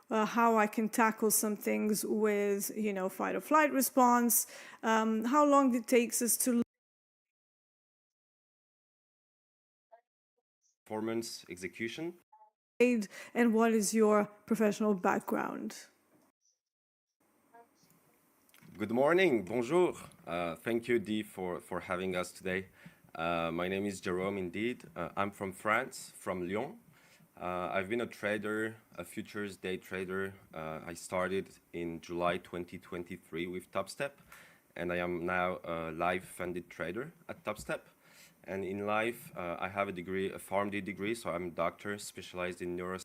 how I can tackle some things with, fight or flight response, how long it takes us to Performance execution. lead, and what is your professional background? Good morning, bonjour. Thank you, Dee, for having us today. My name is Jerome, indeed. I'm from France, from Lyon. I've been a trader, a futures day trader. I started in July 2023 with TopStep, and I am now a live funded trader at TopStep. And in life, I have a degree, a PharmD degree, so I'm a doctor specialized in neuroscience,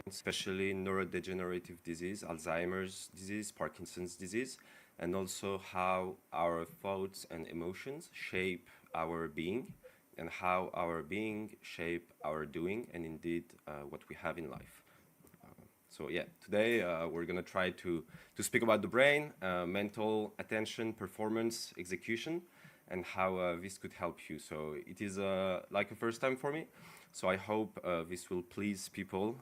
especially neurodegenerative disease, Alzheimer's disease, Parkinson's disease, and also how our thoughts and emotions shape our being and how our being shape our doing and indeed what we have in life. So yeah, today we're gonna try to speak about the brain, mental, attention, performance, execution, and how this could help you. So it is like a first time for me. So I hope this will please people.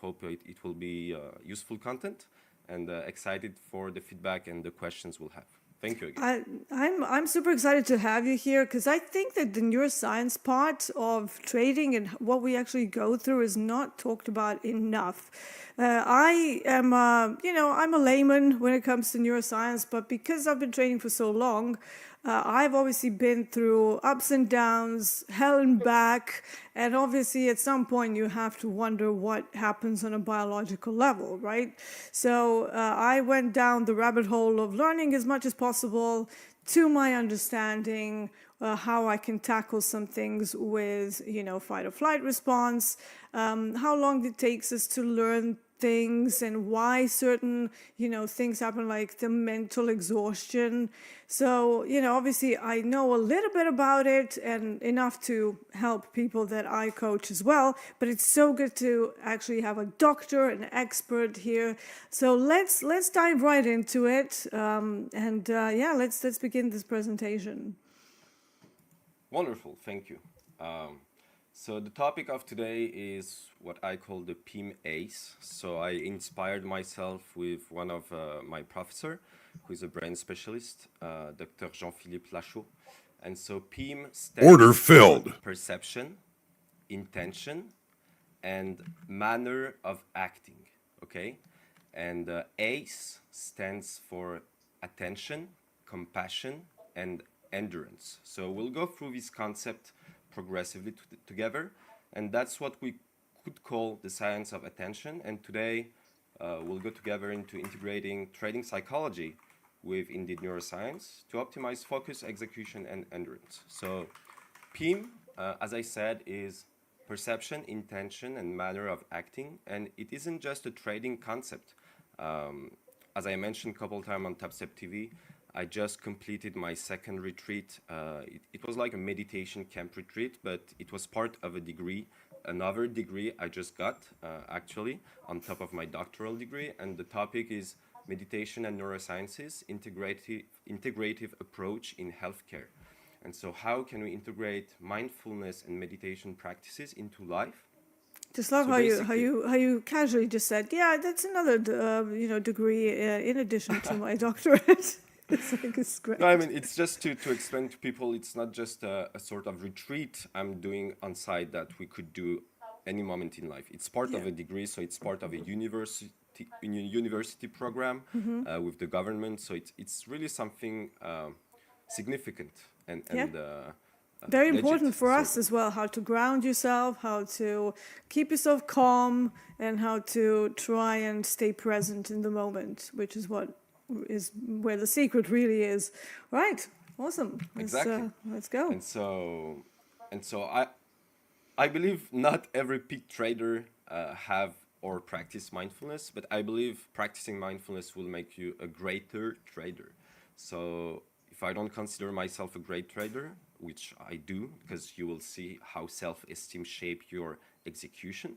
Hope it will be useful content, and excited for the feedback and the questions we'll have. Thank you again. I'm super excited to have you here because I think that the neuroscience part of trading and what we actually go through is not talked about enough. I am, I'm a layman when it comes to neuroscience, but because I've been trading for so long, I've obviously been through ups and downs, hell and back, and obviously at some point you have to wonder what happens on a biological level, right? So I went down the rabbit hole of learning as much as possible to my understanding how I can tackle some things with, fight or flight response, how long it takes us to learn things and why certain, things happen, like the mental exhaustion. So, obviously I know a little bit about it and enough to help people that I coach as well, but it's so good to actually have a doctor, an expert here. So let's dive right into it. Let's begin this presentation. Wonderful, thank you. So the topic of today is what I call the PIM ACE. So I inspired myself with one of my professor, who is a brain specialist, Dr. Jean-Philippe Lachaud. And so PIM stands Order for filled. perception, intention, and manner of acting, okay? And ACE stands for attention, compassion, and endurance. So we'll go through this concept progressively together, and that's what we could call the science of attention. And today we'll go together into integrating trading psychology with indeed neuroscience to optimize focus, execution, and endurance. So PIM, as I said, is perception, intention, and manner of acting, and it isn't just a trading concept. As I mentioned a couple of times on TopStep TV, I just completed my second retreat. It was like a meditation camp retreat, but it was part of a degree, another degree I just got actually on top of my doctoral degree, and the topic is meditation and neurosciences, integrative approach in healthcare. And so how can we integrate mindfulness and meditation practices into life? Just love So how you casually just said, yeah, that's another degree in addition to my doctorate. It's great. No, I mean, it's just to explain to people, it's not just a sort of retreat I'm doing on site that we could do any moment in life. It's part of a degree, so it's part of a university program with the government. So it's really something significant and Very legit. important for So us as well, how to ground yourself, how to keep yourself calm, and how to try and stay present in the moment, which is what is where the secret really is. Right. Awesome. exactly. Let's go. And so I believe not every peak trader have or practice mindfulness, but I believe practicing mindfulness will make you a greater trader. So if I don't consider myself a great trader, which I do, because you will see how self-esteem shape your execution,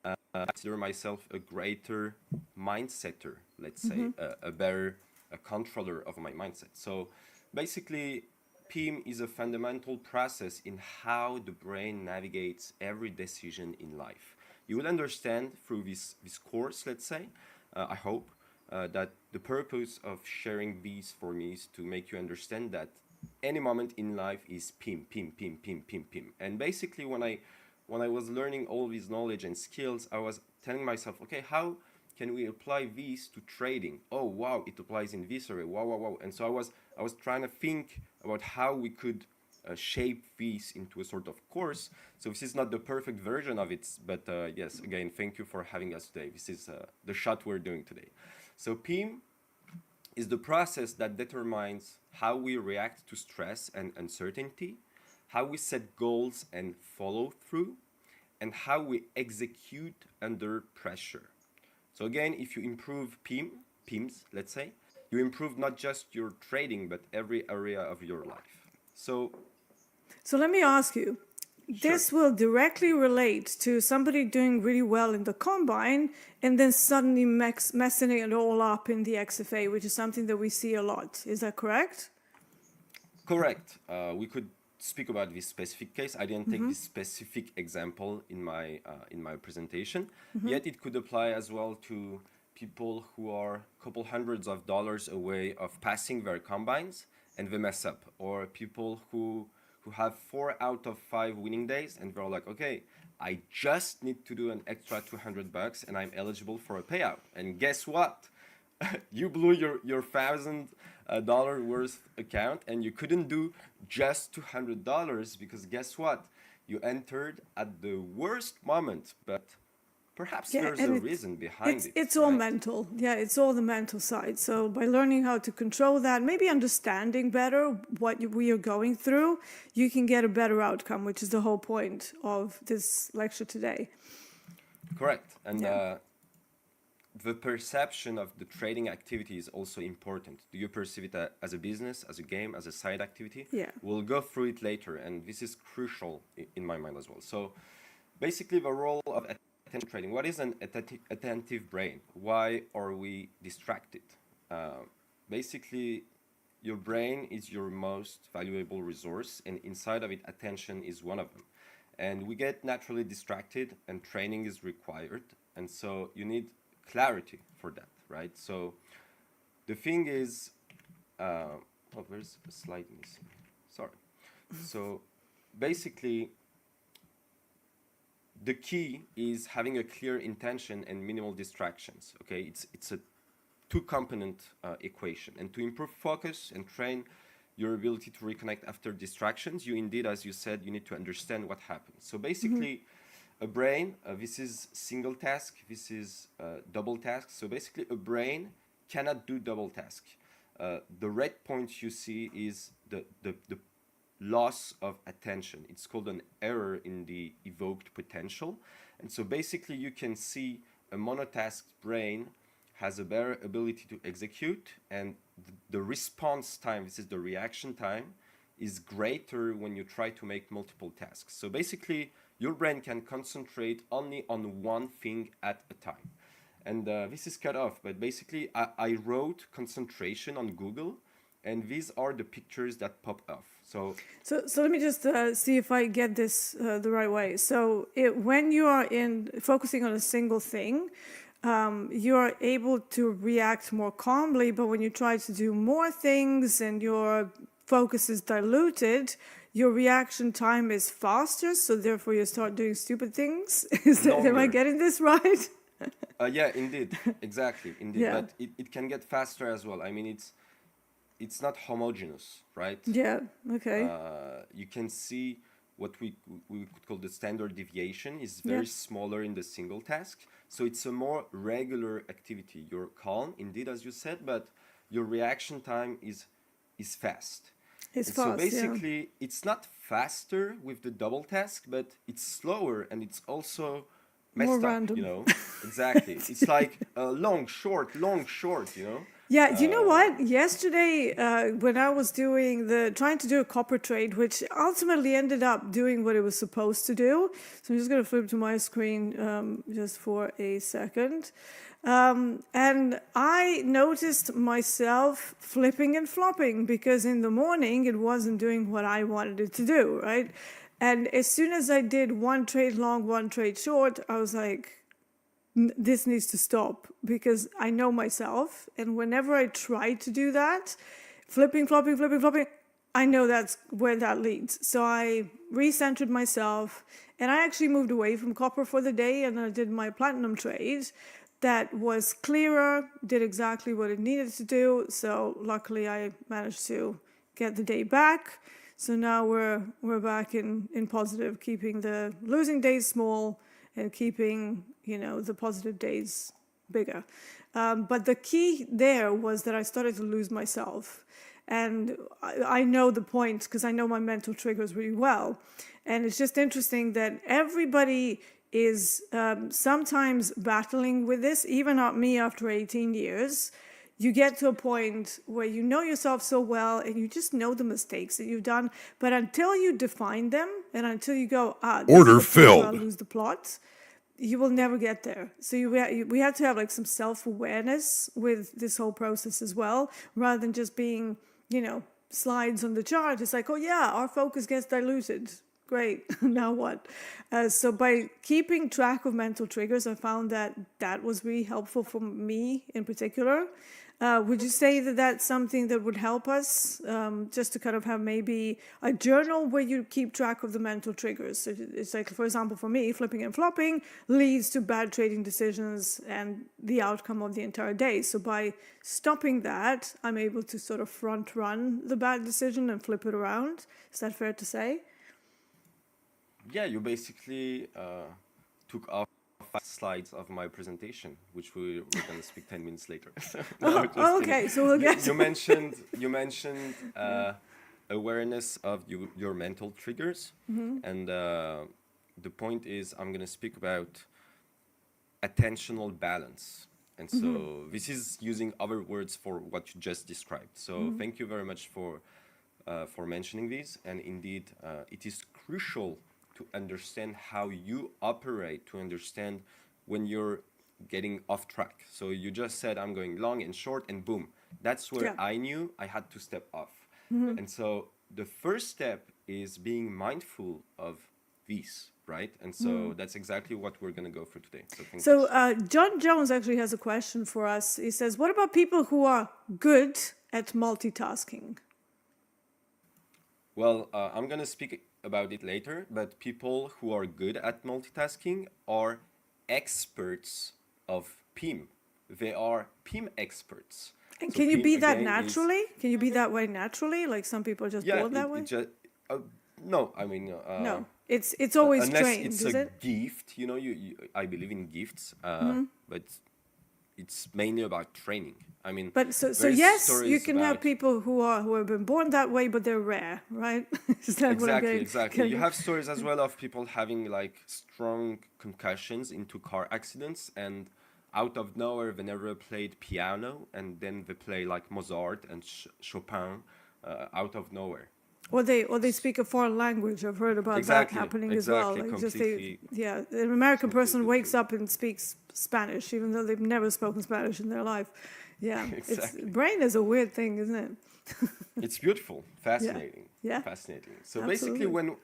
I consider myself a greater mindsetter, let's say, a better a controller of my mindset. So basically, PIM is a fundamental process in how the brain navigates every decision in life. you will understand through this course, let's say, I hope, that the purpose of sharing these for me is to make you understand that any moment in life is PIM, PIM, PIM, PIM, PIM, PIM. And basically, when I was learning all this knowledge and skills, I was telling myself, okay, how can we apply these to trading? Oh, wow, it applies in this area. Wow, wow, wow. And so I was trying to think about how we could shape these into a sort of course. So this is not the perfect version of it, but yes, again, thank you for having us today. This is the shot we're doing today. So PIM is the process that determines how we react to stress and uncertainty, how we set goals and follow through, and how we execute under pressure. So again, if you improve PIMs, let's say, you improve not just your trading, but every area of your life. So let me ask you, this sure. will directly relate to somebody doing really well in the combine and then suddenly messing it all up in the XFA, which is something that we see a lot. Is that correct? Correct. We could speak about this specific case. I didn't take this specific example in my presentation. Yet it could apply as well to people who are a couple hundreds of dollars away of passing their combines and they mess up, or people who have 4 out of 5 winning days and they're like, okay, I just need to do an extra $200 and I'm eligible for a payout. And guess what? You blew your $1,000 worth account and you couldn't do just $200 because guess what? You entered at the worst moment, but perhaps there's a reason behind it. It's all mental. Yeah, it's all the mental side. So by learning how to control that, maybe understanding better what we are going through, you can get a better outcome, which is the whole point of this lecture today. Correct. And the perception of the trading activity is also important. Do you perceive it as a business, as a game, as a side activity? Yeah. We'll go through it later, and this is crucial in my mind as well. So basically the role of attention trading. What is an attentive brain? Why are we distracted? Basically, your brain is your most valuable resource, and inside of it, attention is one of them. And we get naturally distracted, and training is required. And so you need clarity for that, right? So the thing is, oh, there's a slide missing. Sorry. So basically, the key is having a clear intention and minimal distractions. Okay, it's a two-component equation. And to improve focus and train your ability to reconnect after distractions, you indeed, as you said, you need to understand what happens. So basically, a brain, this is single task, this is double task. So basically, a brain cannot do double task. The red point you see is the loss of attention. It's called an error in the evoked potential. And so basically you can see a monotasked brain has a better ability to execute, and the response time, this is the reaction time, is greater when you try to make multiple tasks. So basically your brain can concentrate only on one thing at a time. And this is cut off, but basically I wrote concentration on Google, and these are the pictures that pop off. So let me just see if I get this the right way. So when you are focusing on a single thing, you are able to react more calmly, but when you try to do more things and your focus is diluted, your reaction time is faster, so therefore you start doing stupid things. Am I getting this right? Yeah, indeed. Exactly, indeed. Yeah. But it can get faster as well. I mean, it's not homogeneous, right? Yeah, okay. You can see what we could call the standard deviation is very smaller in the single task. So it's a more regular activity. You're calm, indeed, as you said, but your reaction time is fast. It's And fast, so basically, it's not faster with the double task, but it's slower, and it's also messed More up, random. you know? Exactly. It's like long, short, you know? Yeah, you know what? Yesterday, when I was trying to do a copper trade, which ultimately ended up doing what it was supposed to do. So I'm just going to flip to my screen just for a second. And I noticed myself flipping and flopping because in the morning it wasn't doing what I wanted it to do, right? And as soon as I did one trade long, one trade short, I was like, this needs to stop, because I know myself. And whenever I try to do that, flipping, flopping, flipping, flopping, I know that's where that leads. So I recentered myself, and I actually moved away from copper for the day, and I did my platinum trade that was clearer, did exactly what it needed to do. So luckily I managed to get the day back. So now we're back in positive, keeping the losing days small and keeping, the positive days bigger. But the key there was that I started to lose myself. And I know the points because I know my mental triggers really well. And it's just interesting that everybody is sometimes battling with this, even not me after 18 years. You get to a point where you know yourself so well and you just know the mistakes that you've done. But until you define them and until you go, this Order is the point where filled. I lose the plot, you will never get there. So we have to have like some self-awareness with this whole process as well, rather than just being, slides on the chart. It's like, oh yeah, our focus gets diluted. Great, now what? So by keeping track of mental triggers, I found that was really helpful for me in particular. Would you say that that's something that would help us, just to kind of have maybe a journal where you keep track of the mental triggers? So it's like, for example, for me, flipping and flopping leads to bad trading decisions and the outcome of the entire day. So by stopping that, I'm able to sort of front run the bad decision and flip it around. Is that fair to say? Yeah, you basically took off 5 slides of my presentation, which we're going to speak 10 minutes later. No, just kidding. Okay, so we'll get You mentioned awareness of your mental triggers, and the point is I'm going to speak about attentional balance. And so this is using other words for what you just described. So thank you very much for mentioning these. And indeed, it is crucial to understand how you operate, to understand when you're getting off track. So you just said, I'm going long and short, and boom. That's where Yeah. I knew I had to step off. And so the first step is being mindful of these, right? And so that's exactly what we're going to go through today. So thank you. So John Jones actually has a question for us. He says, what about people who are good at multitasking? Well, I'm going to speak about it later, but people who are good at multitasking are experts of PIM. They are PIM experts. And So can you PIM, be that again, naturally? Can you be that way naturally? Like some people are just born that way? no, I mean, No, it's always unless trained, it's is a it? gift, I believe in gifts, but it's mainly about training. I mean, But so there's yes, you stories can have about people who have been born that way, but they're rare, right? Is that what I'm exactly. You getting? have stories as well of people having like strong concussions into car accidents, and out of nowhere they never played piano, and then they play like Mozart and Chopin out of nowhere. Or they speak a foreign language. I've heard about that happening as well. Like just an American person wakes true. up and speaks Spanish, even though they've never spoken Spanish in their life. Yeah, Exactly. brain is a weird thing, isn't it? It's beautiful, fascinating, Yeah. fascinating. So basically, Absolutely.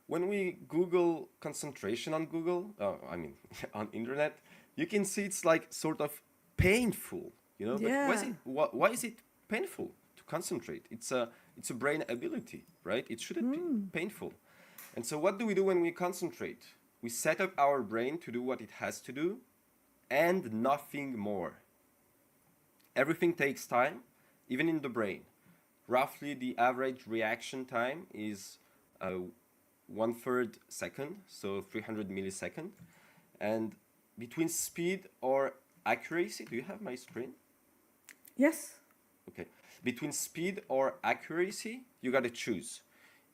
when we Google concentration on Google, on internet, you can see it's like sort of painful, But Yeah. why is it painful to concentrate? It's a brain ability, right? It shouldn't be painful. And so what do we do when we concentrate? We set up our brain to do what it has to do, and nothing more. Everything takes time, even in the brain. Roughly, the average reaction time is 1/3 second, so 300 millisecond. And between speed or accuracy, do you have my screen? Yes. Okay. Between speed or accuracy, you got to choose.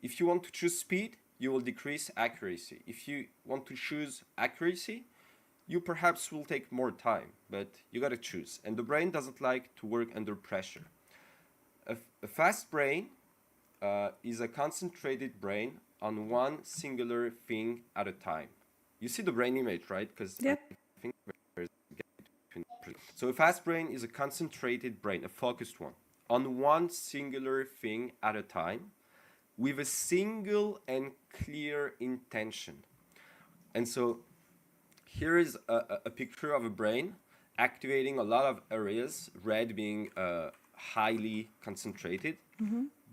If you want to choose speed, you will decrease accuracy. If you want to choose accuracy, you perhaps will take more time, but you got to choose. And the brain doesn't like to work under pressure. A fast brain is a concentrated brain on one singular thing at a time. You see the brain image, right? Because Yeah. I think there's a gap between. So a fast brain is a concentrated brain, a focused one, on one singular thing at a time. with a single and clear intention. And so here is a picture of a brain activating a lot of areas, red being highly concentrated.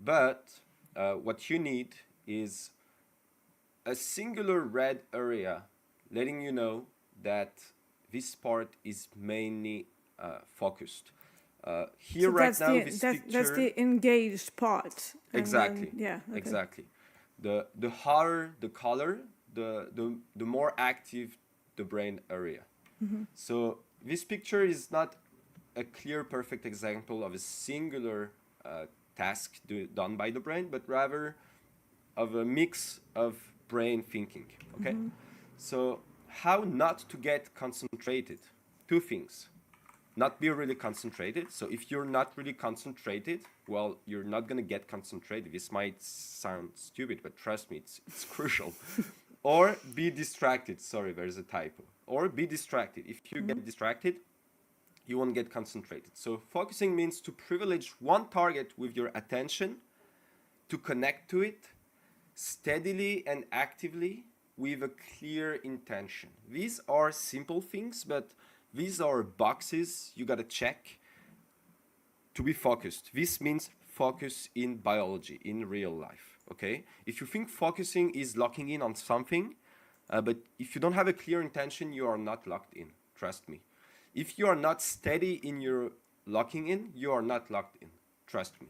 But what you need is a singular red area letting you know that this part is mainly focused. Here So right now, this that's picture... the engaged part. And Exactly. then, yeah. Okay. Exactly. The hotter the color, the more active the brain area. So this picture is not a clear, perfect example of a singular task done by the brain, but rather of a mix of brain thinking. Okay. So how not to get concentrated? Two things. Not be really concentrated. So if you're not really concentrated, well, you're not going to get concentrated. This might sound stupid, but trust me, it's crucial. Or be distracted. Sorry, there's a typo. Or be distracted. If you get distracted, you won't get concentrated. So focusing means to privilege one target with your attention, to connect to it steadily and actively with a clear intention. These are simple things, but these are boxes you gotta check to be focused. This means focus in biology, in real life, okay? If you think focusing is locking in on something, but if you don't have a clear intention, you are not locked in, trust me. If you are not steady in your locking in, you are not locked in, trust me.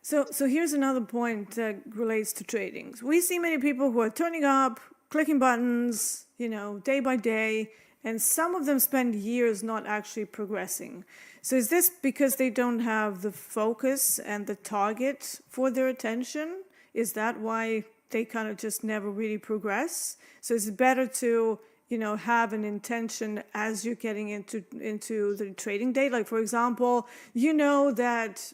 So here's another point that relates to trading. We see many people who are turning up, clicking buttons, day by day, and some of them spend years not actually progressing. So is this because they don't have the focus and the target for their attention? Is that why they kind of just never really progress? So it's better to, have an intention as you're getting into the trading day. Like, for example, that,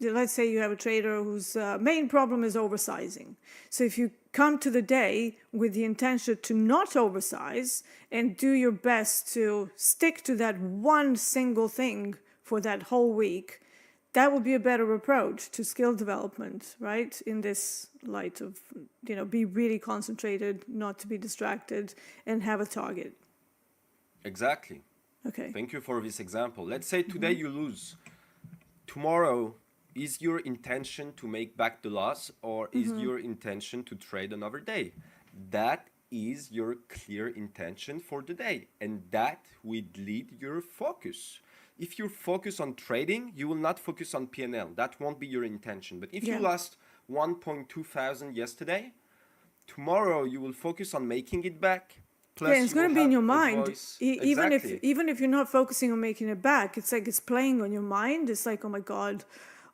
let's say you have a trader whose main problem is oversizing. So if you come to the day with the intention to not oversize and do your best to stick to that one single thing for that whole week, that would be a better approach to skill development, right? In this light of, be really concentrated, not to be distracted, and have a target. Exactly. Okay. Thank you for this example. Let's say today you lose. Tomorrow, is your intention to make back the loss, or is your intention to trade another day? That is your clear intention for the day, and that will lead your focus. If you focus on trading, you will not focus on P&L. That won't be your intention. But if you lost 1.2 thousand yesterday, tomorrow you will focus on making it back. Plus it's going to be in your mind. Even if you're not focusing on making it back, it's like it's playing on your mind. It's like, oh my God,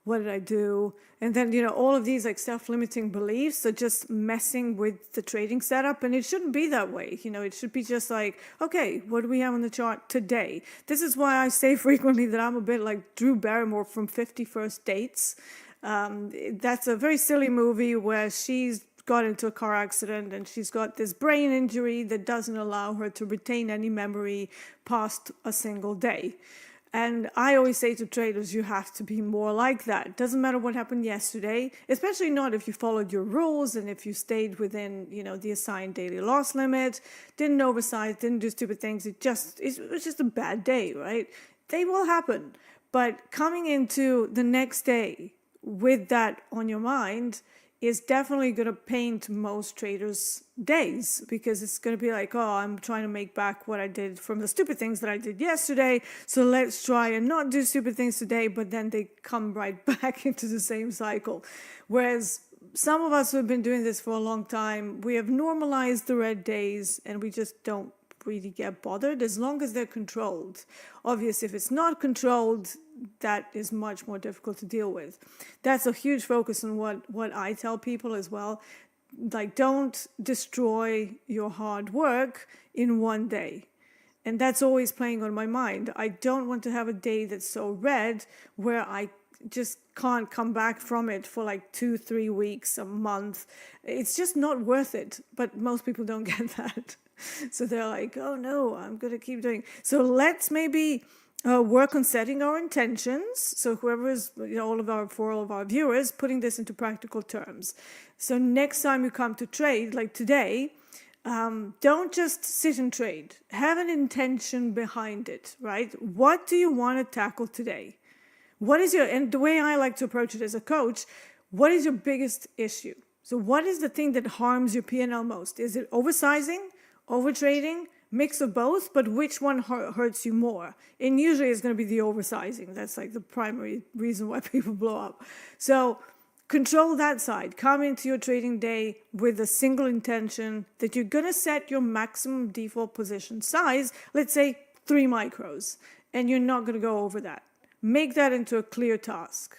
what did I do? And then, all of these like self-limiting beliefs are just messing with the trading setup. And it shouldn't be that way. It should be just like, okay, what do we have on the chart today? This is why I say frequently that I'm a bit like Drew Barrymore from 50 First Dates. That's a very silly movie where she's got into a car accident and she's got this brain injury that doesn't allow her to retain any memory past a single day. And I always say to traders, you have to be more like that. It doesn't matter what happened yesterday, especially not if you followed your rules and if you stayed within, the assigned daily loss limit, didn't oversize, didn't do stupid things. It was just a bad day, right? They will happen. But coming into the next day with that on your mind is definitely going to paint most traders' days, because it's going to be like, oh, I'm trying to make back what I did from the stupid things that I did yesterday, so let's try and not do stupid things today, but then they come right back into the same cycle. Whereas some of us who have been doing this for a long time, we have normalized the red days and we just don't really get bothered as long as they're controlled. Obviously, if it's not controlled, that is much more difficult to deal with. That's a huge focus on what I tell people as well. Like, don't destroy your hard work in one day. And that's always playing on my mind. I don't want to have a day that's so red where I just can't come back from it for like 2-3 weeks, a month. It's just not worth it. But most people don't get that. So they're like, oh no, I'm going to keep doing. So let's maybe work on setting our intentions. So whoever is, for all of our viewers, putting this into practical terms. So next time you come to trade, like today, don't just sit and trade. Have an intention behind it, right? What do you want to tackle today? And the way I like to approach it as a coach, what is your biggest issue? So what is the thing that harms your P&L most? Is it oversizing, overtrading, mix of both, but which one hurts you more? And usually it's going to be the oversizing. That's like the primary reason why people blow up. So control that side. Come into your trading day with a single intention that you're going to set your maximum default position size, let's say 3 micros, and you're not going to go over that. Make that into a clear task.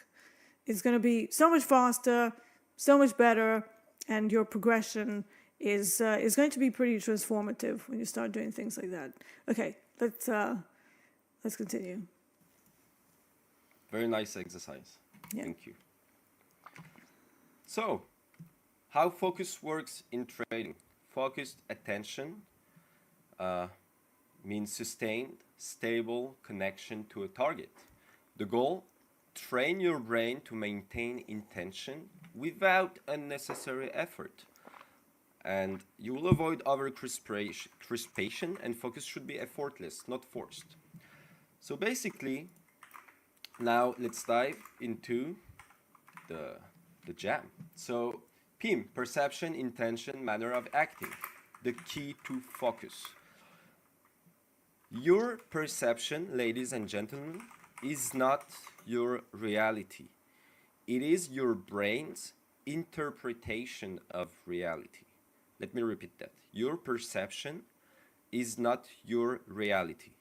It's going to be so much faster, so much better, and your progression is going to be pretty transformative when you start doing things like that. Okay, let's continue. Very nice exercise. Yeah. Thank you. So, how focus works in trading? Focused attention means sustained, stable connection to a target. The goal, train your brain to maintain intention without unnecessary effort. And you will avoid over-crispation, and focus should be effortless, not forced. So basically, now let's dive into the jam. So PIM, perception, intention, manner of acting, the key to focus. Your perception, ladies and gentlemen, is not your reality. It is your brain's interpretation of reality. Let me repeat that. Your perception is not your reality.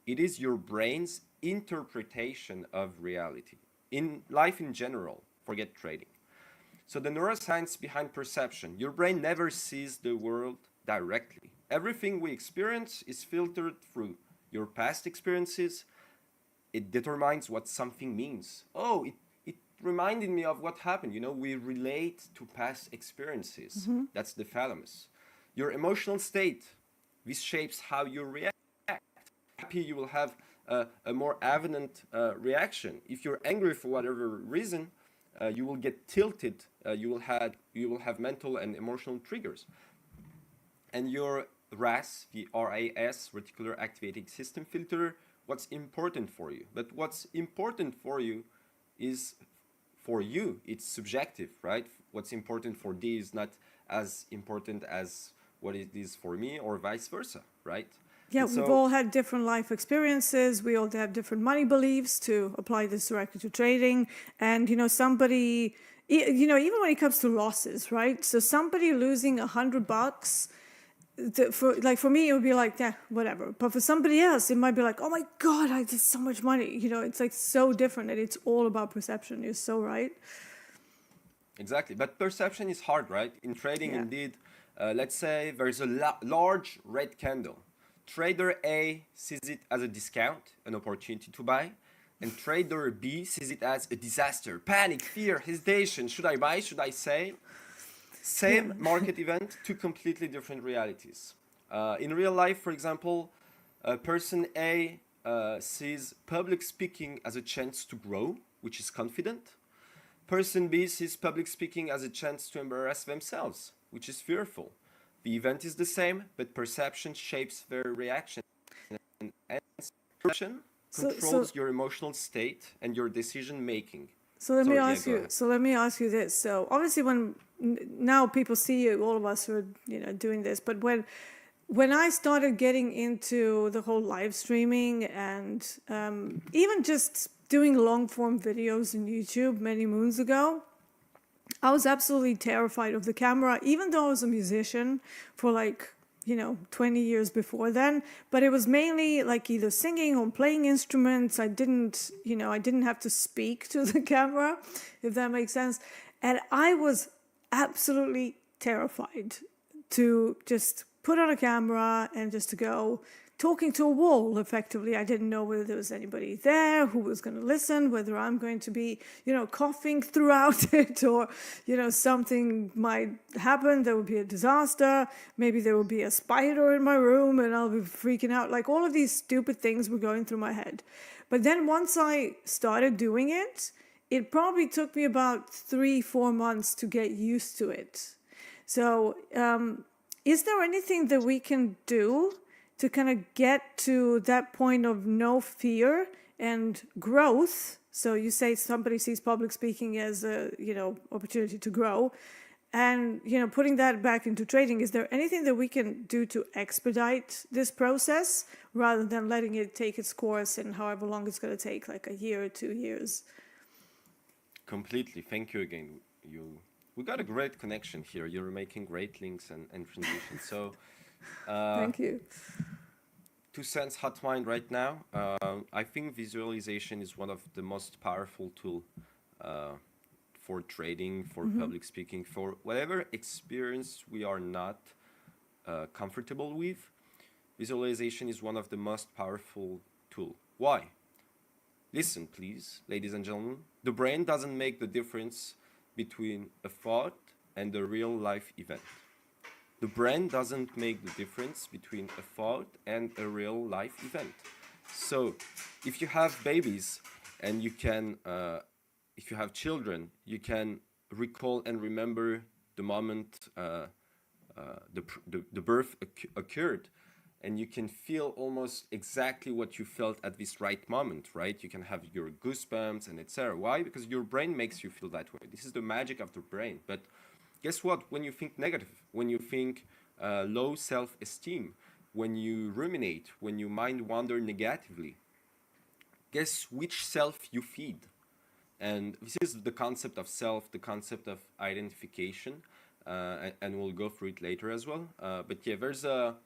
It is your brain's interpretation of reality. In life in general, forget trading. So the neuroscience behind perception, your brain never sees the world directly. Everything we experience is filtered through your past experiences. It determines what something means. Oh, it reminded me of what happened. We relate to past experiences. Mm-hmm. That's the thalamus. Your emotional state, this shapes how you react. Happy, you will have a more evident reaction. If you're angry for whatever reason, you will get tilted. You will have mental and emotional triggers. And your RAS, the RAS, reticular activating system filter, what's important for you. But what's important for you is for you. It's subjective, right? What's important for D is not as important as what it is for me, or vice versa, right? Yeah, we've all had different life experiences. We all have different money beliefs, to apply this directly to trading. And, somebody, even when it comes to losses, right? So somebody losing $100, for me, it would be like, yeah, whatever. But for somebody else, it might be like, oh my God, I did so much money. It's like so different, and it's all about perception. You're so right. Exactly. But perception is hard, right? In trading, yeah. Indeed, let's say there's a large red candle. Trader A sees it as a discount, an opportunity to buy, and trader B sees it as a disaster, panic, fear, hesitation. Should I buy? Should I sell? Same market event, two completely different realities. In real life, for example, person A sees public speaking as a chance to grow, which is confident. Person B sees public speaking as a chance to embarrass themselves, which is fearful. The event is the same, but perception shapes their reaction. And perception controls your emotional state and your decision making. So let me ask you this. So obviously, when now people see you, all of us who are doing this, but when I started getting into the whole live streaming and even just doing long form videos on YouTube many moons ago, I was absolutely terrified of the camera, even though I was a musician for 20 years before then. But it was mainly like either singing or playing instruments. I didn't have to speak to the camera, if that makes sense. And I was absolutely terrified to just put on a camera and just to go talking to a wall, effectively. I didn't know whether there was anybody there who was going to listen, whether I'm going to be, coughing throughout it, or, something might happen. There would be a disaster. Maybe there would be a spider in my room and I'll be freaking out. Like, all of these stupid things were going through my head. But then once I started doing it, it probably took me about 3-4 months to get used to it. So, is there anything that we can do to kind of get to that point of no fear and growth? So you say somebody sees public speaking as a, opportunity to grow, and, putting that back into trading. Is there anything that we can do to expedite this process rather than letting it take its course and however long it's going to take, like a year or 2 years? Completely. Thank you again. We got a great connection here. You're making great links and transitions. So, Thank you. 2 cents hot mind right now. I think visualization is one of the most powerful tool for trading, for public speaking, for whatever experience we are not comfortable with. Visualization is one of the most powerful tool. Why? Listen, please, ladies and gentlemen. The brain doesn't make the difference between a thought and a real life event. The brain doesn't make the difference between a thought and a real life event. So if you have babies and you can, if you have children, you can recall and remember the moment the birth occurred, and you can feel almost exactly what you felt at this right moment, right? You can have your goosebumps and etc. Why? Because your brain makes you feel that way. This is the magic of the brain. But guess what? When you think negative, when you think low self-esteem, when you ruminate, when your mind wander negatively, guess which self you feed? And this is the concept of self, the concept of identification, and we'll go through it later as well. But yeah, there's a,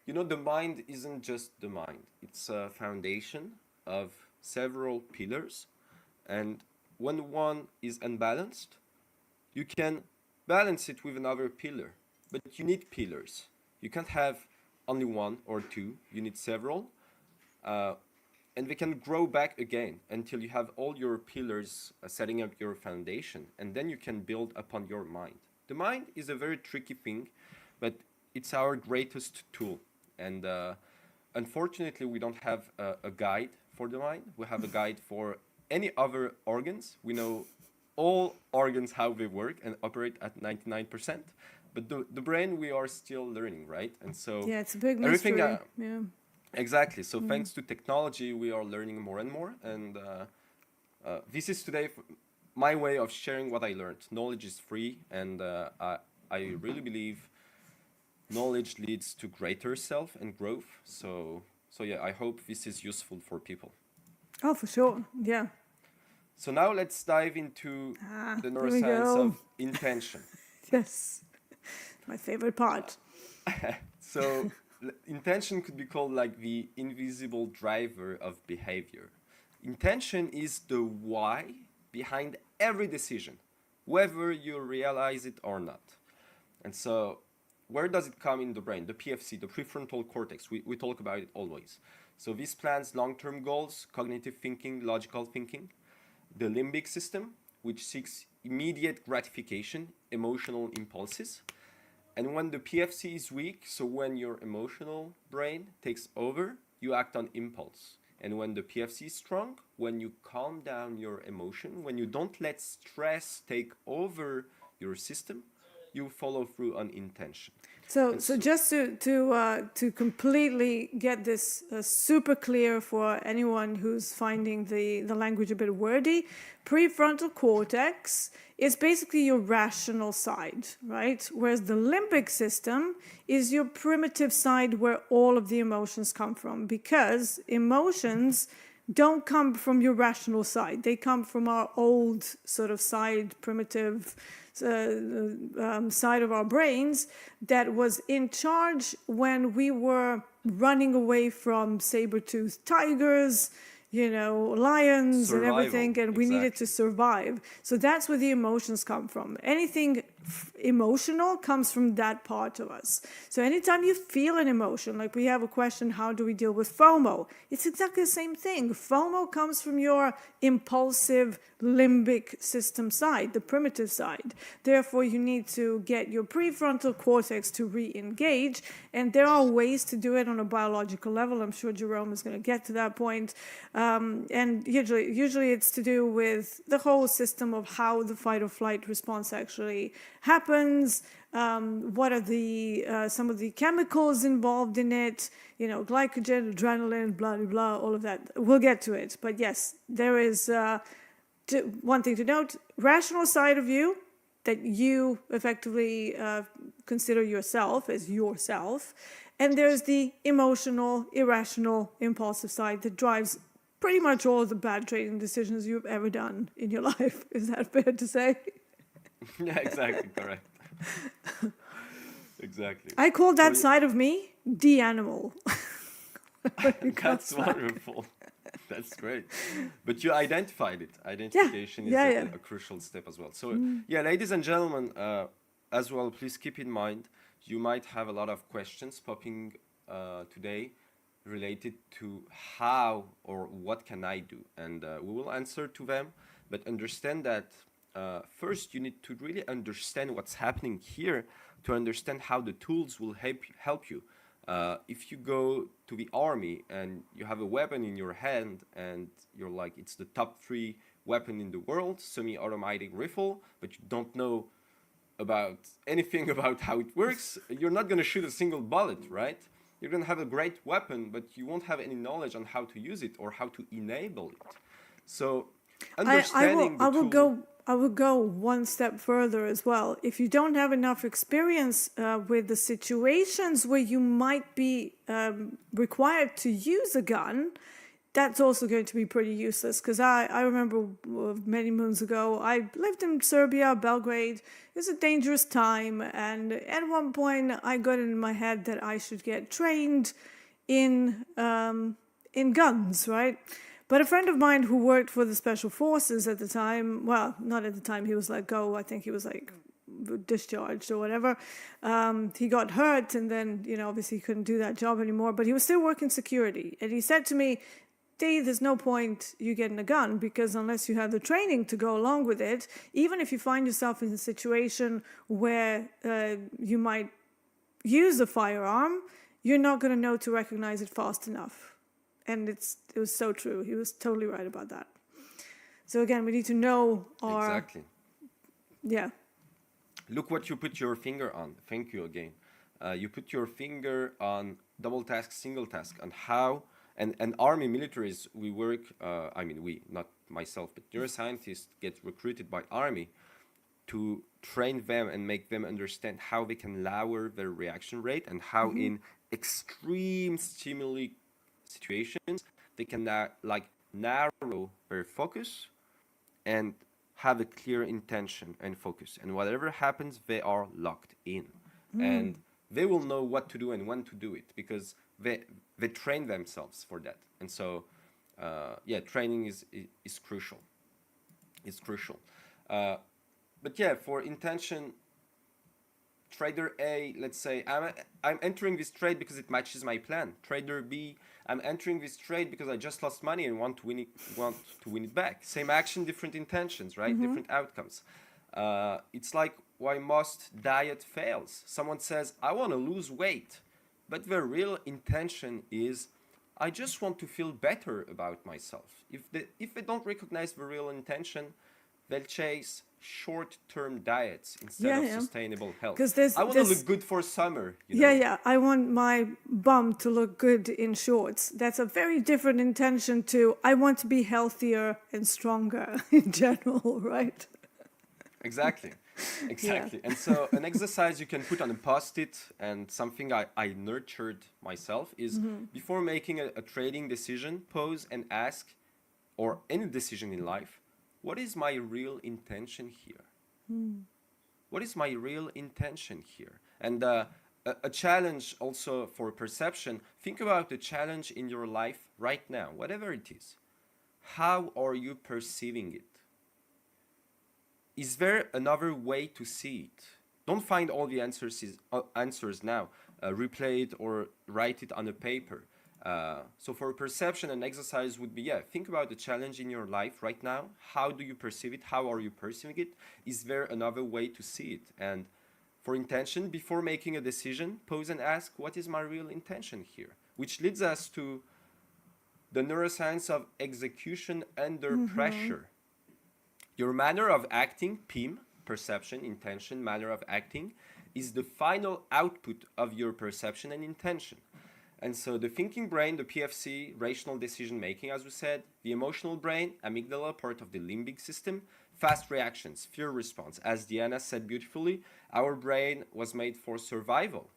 the mind isn't just the mind. It's a foundation of several pillars. And when one is unbalanced, you can balance it with another pillar. But you need pillars. You can't have only one or two. You need several. And they can grow back again until you have all your pillars setting up your foundation. And then you can build upon your mind. The mind is a very tricky thing, but it's our greatest tool. And unfortunately, we don't have a guide for the mind. We have a guide for any other organs. We know all organs, how they work and operate at 99%. But the brain, we are still learning, right? And so yeah, it's a big mystery. Yeah. Exactly. So thanks to technology, we are learning more and more. And this is today my way of sharing what I learned. Knowledge is free, and I really believe knowledge leads to greater self and growth. So yeah, I hope this is useful for people. Oh, for sure. Yeah. So now let's dive into the neuroscience of intention. Yes, my favorite part. So intention could be called like the invisible driver of behavior. Intention is the why behind every decision, whether you realize it or not. And so where does it come in the brain? The PFC, the prefrontal cortex. We talk about it always. So this plans long-term goals, cognitive thinking, logical thinking. The limbic system, which seeks immediate gratification, emotional impulses. And when the PFC is weak, so when your emotional brain takes over, you act on impulse. And when the PFC is strong, when you calm down your emotion, when you don't let stress take over your system, you follow through on intention. So just to completely get this super clear for anyone who's finding the language a bit wordy, prefrontal cortex is basically your rational side, right? Whereas the limbic system is your primitive side where all of the emotions come from, because emotions don't come from your rational side. They come from our old sort of side, primitive side of our brains that was in charge when we were running away from saber-toothed tigers, lions. Survival, and everything, and we needed to survive. So that's where the emotions come from. Anything emotional comes from that part of us. So anytime you feel an emotion, like we have a question, how do we deal with FOMO? It's exactly the same thing. FOMO comes from your impulsive limbic system side, the primitive side. Therefore, you need to get your prefrontal cortex to re-engage, and there are ways to do it on a biological level. I'm sure Jerome is going to get to that point. And usually it's to do with the whole system of how the fight or flight response actually happens, what are the some of the chemicals involved in it, glycogen, adrenaline, blah, blah, blah, all of that. We'll get to it. But yes, there is one thing to note, rational side of you that you effectively consider yourself as yourself. And there's the emotional, irrational, impulsive side that drives pretty much all the bad trading decisions you've ever done in your life. Is that fair to say? Yeah, exactly, correct. Exactly. I call that side of me the animal. That's wonderful. That's great. But you identified it. Identification is a crucial step as well. So, yeah, ladies and gentlemen, as well, please keep in mind, you might have a lot of questions popping today related to how or what can I do. And we will answer to them, but understand that first you need to really understand what's happening here to understand how the tools will help you. If you go to the army and you have a weapon in your hand and you're like, it's the top 3 weapon in the world, semi-automatic rifle, but you don't know about anything about how it works, you're not going to shoot a single bullet, right? You're going to have a great weapon, but you won't have any knowledge on how to use it or how to enable it. So understanding I will go one step further as well. If you don't have enough experience with the situations where you might be required to use a gun, that's also going to be pretty useless. Because I remember many moons ago, I lived in Serbia, Belgrade. It was a dangerous time. And at one point, I got in my head that I should get trained in guns, right? But a friend of mine who worked for the Special Forces at the time, well, not at the time, he was let go. I think he was like discharged or whatever. He got hurt and then, obviously he couldn't do that job anymore, but he was still working security. And he said to me, Dee, there's no point you getting a gun because unless you have the training to go along with it, even if you find yourself in a situation where you might use a firearm, you're not going to know to recognize it fast enough. And it was so true. He was totally right about that. So again, we need to know our... Exactly. Yeah. Look what you put your finger on. Thank you again. You put your finger on double task, single task, on how... And army militaries, we work... we, not myself, but neuroscientists get recruited by army to train them and make them understand how they can lower their reaction rate and how in extreme stimuli situations they can narrow their focus and have a clear intention and focus, and whatever happens they are locked in and they will know what to do and when to do it because they train themselves for that. And so training is crucial. It's crucial. But yeah, for intention, trader A, let's say I'm entering this trade because it matches my plan. Trader B, I'm entering this trade because I just lost money and want to win it back. Same action, different intentions, right? Different outcomes. It's like why most diet fails. Someone says, I want to lose weight, but their real intention is, I just want to feel better about myself. If they don't recognize the real intention, they'll chase short-term diets instead of sustainable health. I want to look good for summer. I want my bum to look good in shorts. That's a very different intention to I want to be healthier and stronger in general, right? Exactly. Yeah. And so an exercise you can put on a post-it, and something I nurtured myself is before making a trading decision, pause and ask, or any decision in life, what is my real intention here? What is my real intention here? And a challenge also for perception, think about the challenge in your life right now, whatever it is. How are you perceiving it? Is there another way to see it? don't find all the answers now. Replay it or write it on a paper. So for perception, an exercise would be, yeah, think about the challenge in your life right now. How do you perceive it? How are you perceiving it? Is there another way to see it? And for intention, before making a decision, pause and ask, what is my real intention here? Which leads us to the neuroscience of execution under pressure. Your manner of acting, PIM, perception, intention, manner of acting, is the final output of your perception and intention. And so the thinking brain, the PFC, rational decision making, as we said, the emotional brain, amygdala, part of the limbic system, fast reactions, fear response. As Diana said beautifully, our brain was made for survival.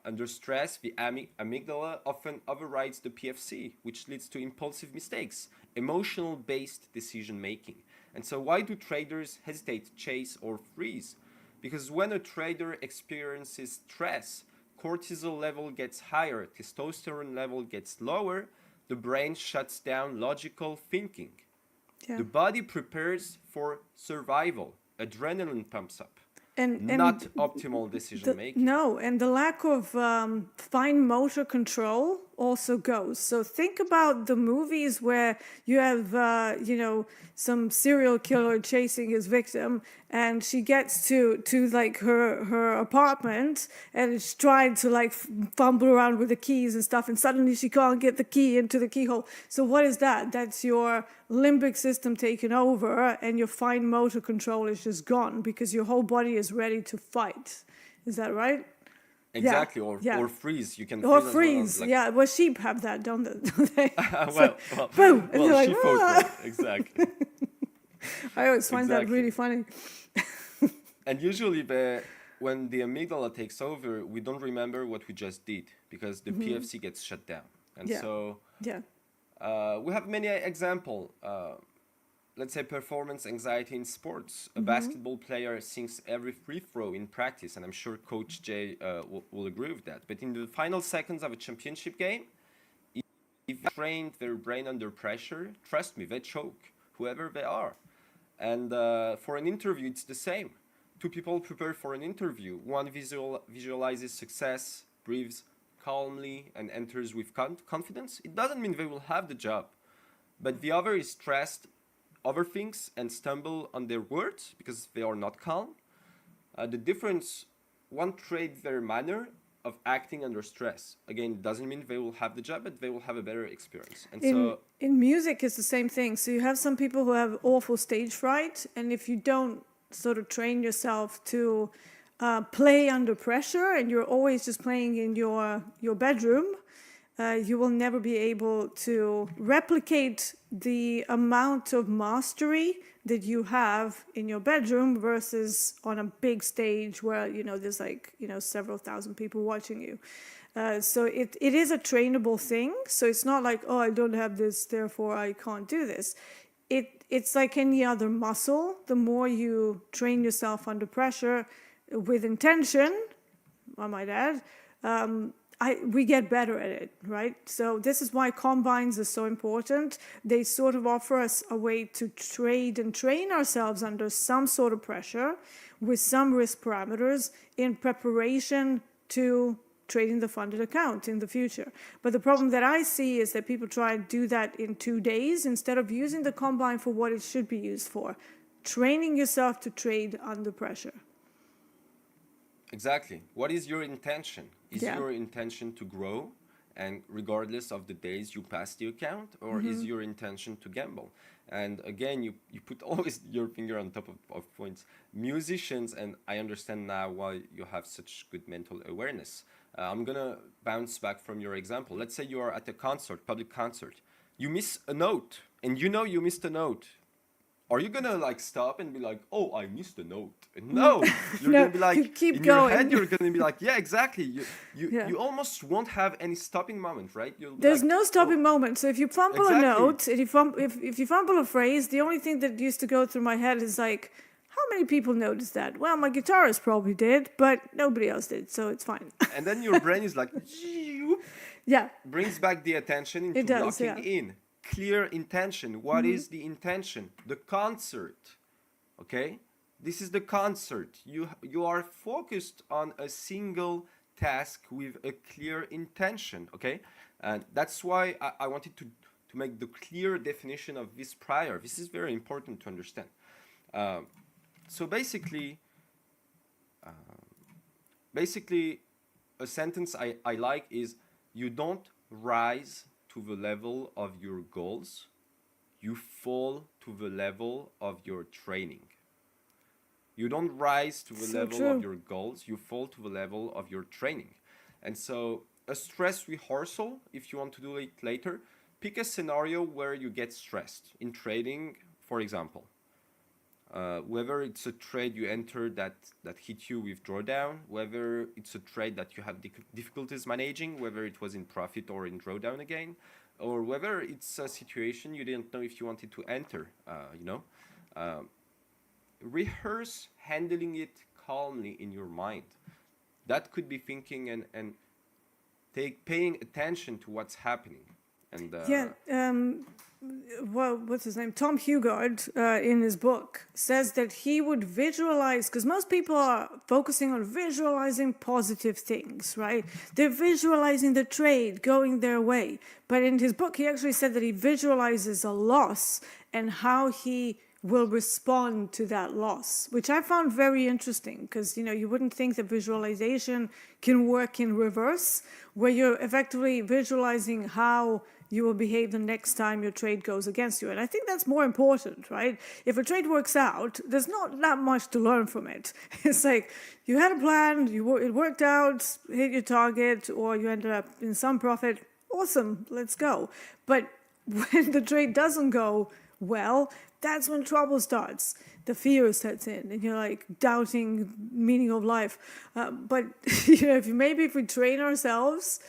Under stress, the amygdala often overrides the PFC, which leads to impulsive mistakes, emotional-based decision-making. And so why do traders hesitate, chase, or freeze? Because when a trader experiences stress, cortisol level gets higher, testosterone level gets lower, the brain shuts down logical thinking. Yeah. The body prepares for survival. Adrenaline pumps up. And not optimal decision making. No, and the lack of fine motor control also goes. So think about the movies where you have, some serial killer chasing his victim, and she gets to like her apartment, and is trying to like fumble around with the keys and stuff, and suddenly she can't get the key into the keyhole. So what is that? That's your limbic system taken over, and your fine motor control is just gone because your whole body is ready to fight. Is that right? Exactly, Yeah. Or freeze. You can Or freeze. freeze. Well, yeah. Well, sheep have that, don't they? well, boom, and they're like, she fought with it. Exactly. I always find that really funny. And usually, when the amygdala takes over, we don't remember what we just did because the PFC gets shut down. And so we have many examples. Let's say performance anxiety in sports. A basketball player sinks every free throw in practice, and I'm sure Coach Jay will agree with that. But in the final seconds of a championship game, if they trained their brain under pressure, trust me, they choke, whoever they are. And for an interview, it's the same. Two people prepare for an interview. One visualizes success, breathes calmly, and enters with confidence. It doesn't mean they will have the job, but the other is stressed, overthinks, and stumble on their words because they are not calm. The difference, one trades their manner of acting under stress. Again, it doesn't mean they will have the job, but they will have a better experience. And in music, it's the same thing. So you have some people who have awful stage fright, and if you don't sort of train yourself to play under pressure, and you're always just playing in your bedroom, you will never be able to replicate the amount of mastery that you have in your bedroom versus on a big stage where, there's like, several thousand people watching you. So it is a trainable thing. So it's not like, oh, I don't have this, therefore I can't do this. It's like any other muscle. The more you train yourself under pressure with intention, I might add, we get better at it, right? So this is why combines are so important. They sort of offer us a way to trade and train ourselves under some sort of pressure with some risk parameters in preparation to trading the funded account in the future. But the problem that I see is that people try and do that in 2 days instead of using the combine for what it should be used for, training yourself to trade under pressure. Exactly. What is your intention? Is your intention to grow, and regardless of the days you pass the account, or is your intention to gamble? And again, you put always your finger on top of points. Musicians, and I understand now why you have such good mental awareness. I'm gonna bounce back from your example. Let's say you are at a concert, public concert. You miss a note, and you missed a note. Are you gonna like stop and be like, "Oh, I missed a note"? No, you're gonna be like, you keep in going. your head, you're gonna be like, "Yeah, exactly." You almost won't have any stopping moment, right? There's no stopping moment. So if you fumble a note, and if you fumble a phrase, the only thing that used to go through my head is like, how many people noticed that? Well, my guitarist probably did, but nobody else did, so it's fine. And then your brain is like, brings back the attention into locking in. Clear intention. What is the intention? The concert, okay? this is the concert. You are focused on a single task with a clear intention, okay? And that's why I wanted to make the clear definition of this prior. This is very important to understand. So basically, a sentence I like is, you don't rise to the level of your goals, you fall to the level of your training. You don't rise to the So level true. of your goals, you fall to the level of your training. And so a stress rehearsal, if you want to do it later, pick a scenario where you get stressed. In trading, for example, whether it's a trade you enter that hit you with drawdown, whether it's a trade that you have difficulties managing, whether it was in profit or in drawdown again, or whether it's a situation you didn't know if you wanted to enter, rehearse handling it calmly in your mind. That could be thinking and paying attention to what's happening. And well, what's his name? Tom Hugard, in his book, says that he would visualize, because most people are focusing on visualizing positive things, right? They're visualizing the trade going their way. But in his book, he actually said that he visualizes a loss and how he will respond to that loss, which I found very interesting, because you wouldn't think that visualization can work in reverse, where you're effectively visualizing how you will behave the next time your trade goes against you. And I think that's more important, right? If a trade works out, there's not that much to learn from it. It's like you had a plan, it worked out, hit your target, or you ended up in some profit. Awesome, let's go. But when the trade doesn't go well, that's when trouble starts. The fear sets in, and you're like doubting meaning of life. But if we train ourselves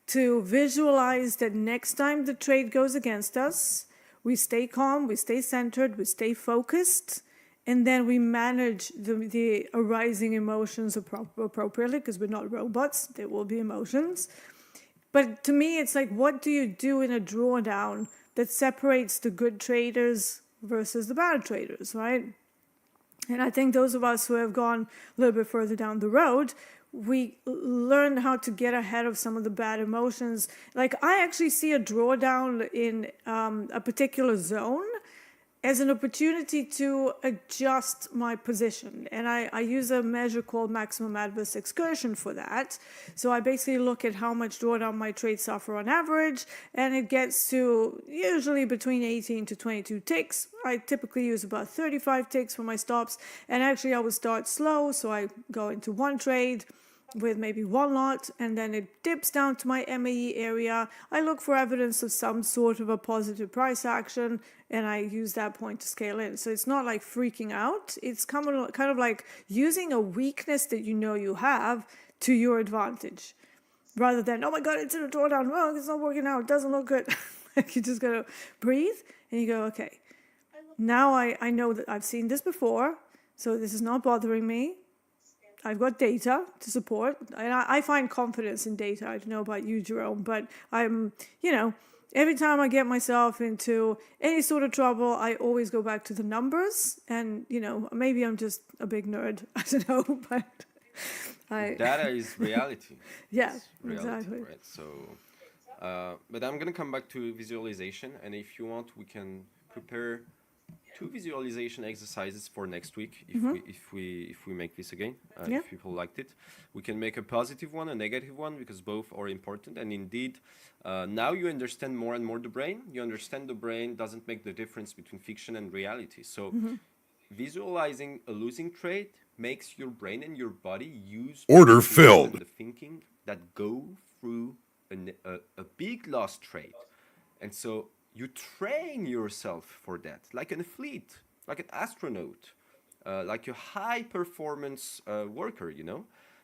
to visualize that next time the trade goes against us, we stay calm, we stay centered, we stay focused, and then we manage the arising emotions appropriately, because we're not robots, there will be emotions. But to me, it's like, what do you do in a drawdown that separates the good traders versus the bad traders, right? And I think those of us who have gone a little bit further down the road, we learn how to get ahead of some of the bad emotions. Like, I actually see a drawdown in a particular zone as an opportunity to adjust my position. And I use a measure called maximum adverse excursion for that. So I basically look at how much drawdown my trades suffer on average, and it gets to usually between 18 to 22 ticks. I typically use about 35 ticks for my stops, and actually I would start slow, so I go into one trade with maybe one lot, and then it dips down to my MAE area. I look for evidence of some sort of a positive price action, and I use that point to scale in. So it's not like freaking out. It's kind of like using a weakness that you have to your advantage, rather than, oh my God, it's in a drawdown. Oh, it's not working out. It doesn't look good. Like, you just gotta breathe, and you go, okay, now I know that I've seen this before, so this is not bothering me. I've got data to support, and I find confidence in data. I don't know about you, Jerome, but I'm, every time I get myself into any sort of trouble, I always go back to the numbers, and, maybe I'm just a big nerd. I don't know, but data is reality. Yeah, It's reality, exactly. right? So, but I'm gonna come back to visualization, and if you want, we can prepare 2 visualization exercises for next week if we make this again. Yeah. If people liked it, we can make a positive one, a negative one, because both are important. And indeed, now you understand more and more the brain. You understand the brain doesn't make the difference between fiction and reality. So visualizing a losing trade makes your brain and your body use Order filled. the thinking that go through a big loss trade. And so you train yourself for that, like an athlete, like an astronaut, like a high performance worker,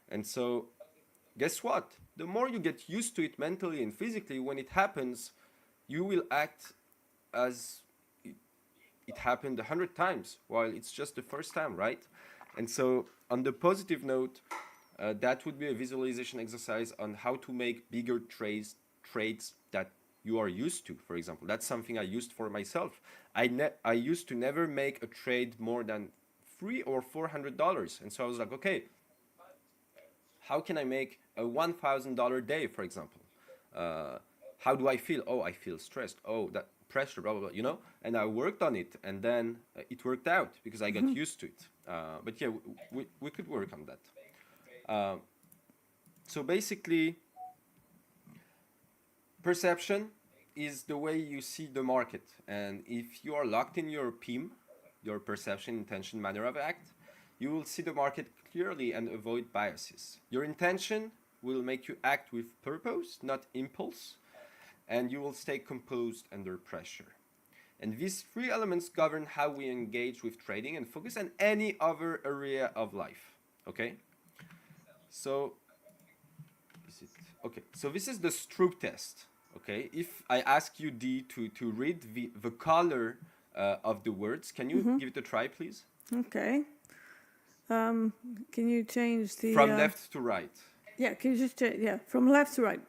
And so guess what? The more you get used to it mentally and physically, when it happens, you will act as it happened 100 times, while it's just the first time, right? And so on the positive note, that would be a visualization exercise on how to make bigger trades that you are used to. For example, that's something I used for myself. I used to never make a trade more than $300 or $400. And so I was like, okay, how can I make a $1,000 day, for example? How do I feel? Oh, I feel stressed. Oh, that pressure, blah, blah, blah, you know? And I worked on it, and then it worked out because I got used to it. But yeah, we could work on that. So basically, perception is the way you see the market. And if you are locked in your PIM, your perception, intention, manner of act, you will see the market clearly and avoid biases. Your intention will make you act with purpose, not impulse, and you will stay composed under pressure. And these three elements govern how we engage with trading and focus on any other area of life. Okay? So, so this is the Stroop test. Okay? If I ask you, Dee, to read the color of the words, can you give it a try, please? Okay. Can you change the... From left to right. Yeah, can you just change... Yeah, from left to right.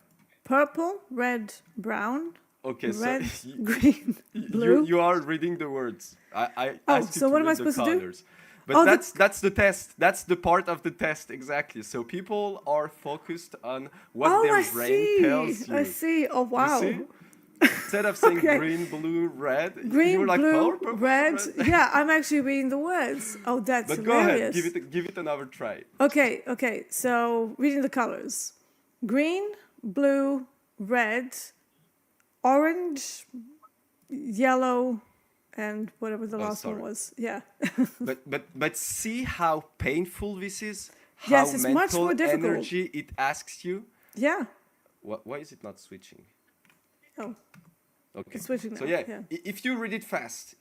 Purple, red, brown, okay, red, so green, blue. You are reading the words. I asked you so to what am I read the supposed to do? colors. But that's the test. That's the part of the test, exactly. So people are focused on what their brain tells you. I see. Oh, wow. You see? Instead of saying green, blue, red, green, you were like, blue, purple, red. red. Yeah, I'm actually reading the words. Oh, that's but hilarious. Go ahead, give it another try. Okay. So reading the colors: green, blue, red, orange, yellow, and whatever the last one was. Yeah. but see how painful this is. Yes, how it's mental much more difficult. energy it asks you. Yeah. Why is it not switching? Oh. Okay. It's switching now. So yeah, if you read it fast,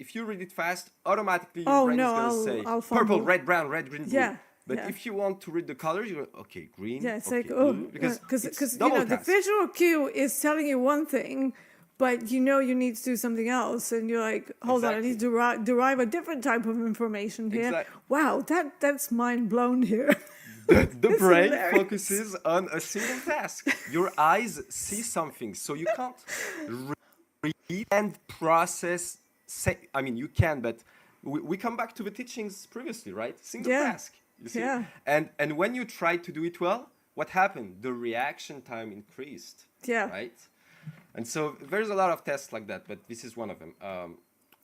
automatically your brain is going to say I'll purple, red, brown, red, green, blue. Yeah. But if you want to read the colors, you go, okay, green. Yeah, it's okay, like, blue, because you know, the visual cue is telling you one thing, but you know you need to do something else, and you're like, hold on, I need to derive a different type of information here. Exactly. Wow, that's mind blown here. The brain focuses on a single task. Your eyes see something, so you can't read and process. I mean, you can, but we come back to the teachings previously, right? Single task. You see? Yeah. And when you tried to do it well, what happened? The reaction time increased. Yeah. Right? And so there's a lot of tests like that, but this is one of them.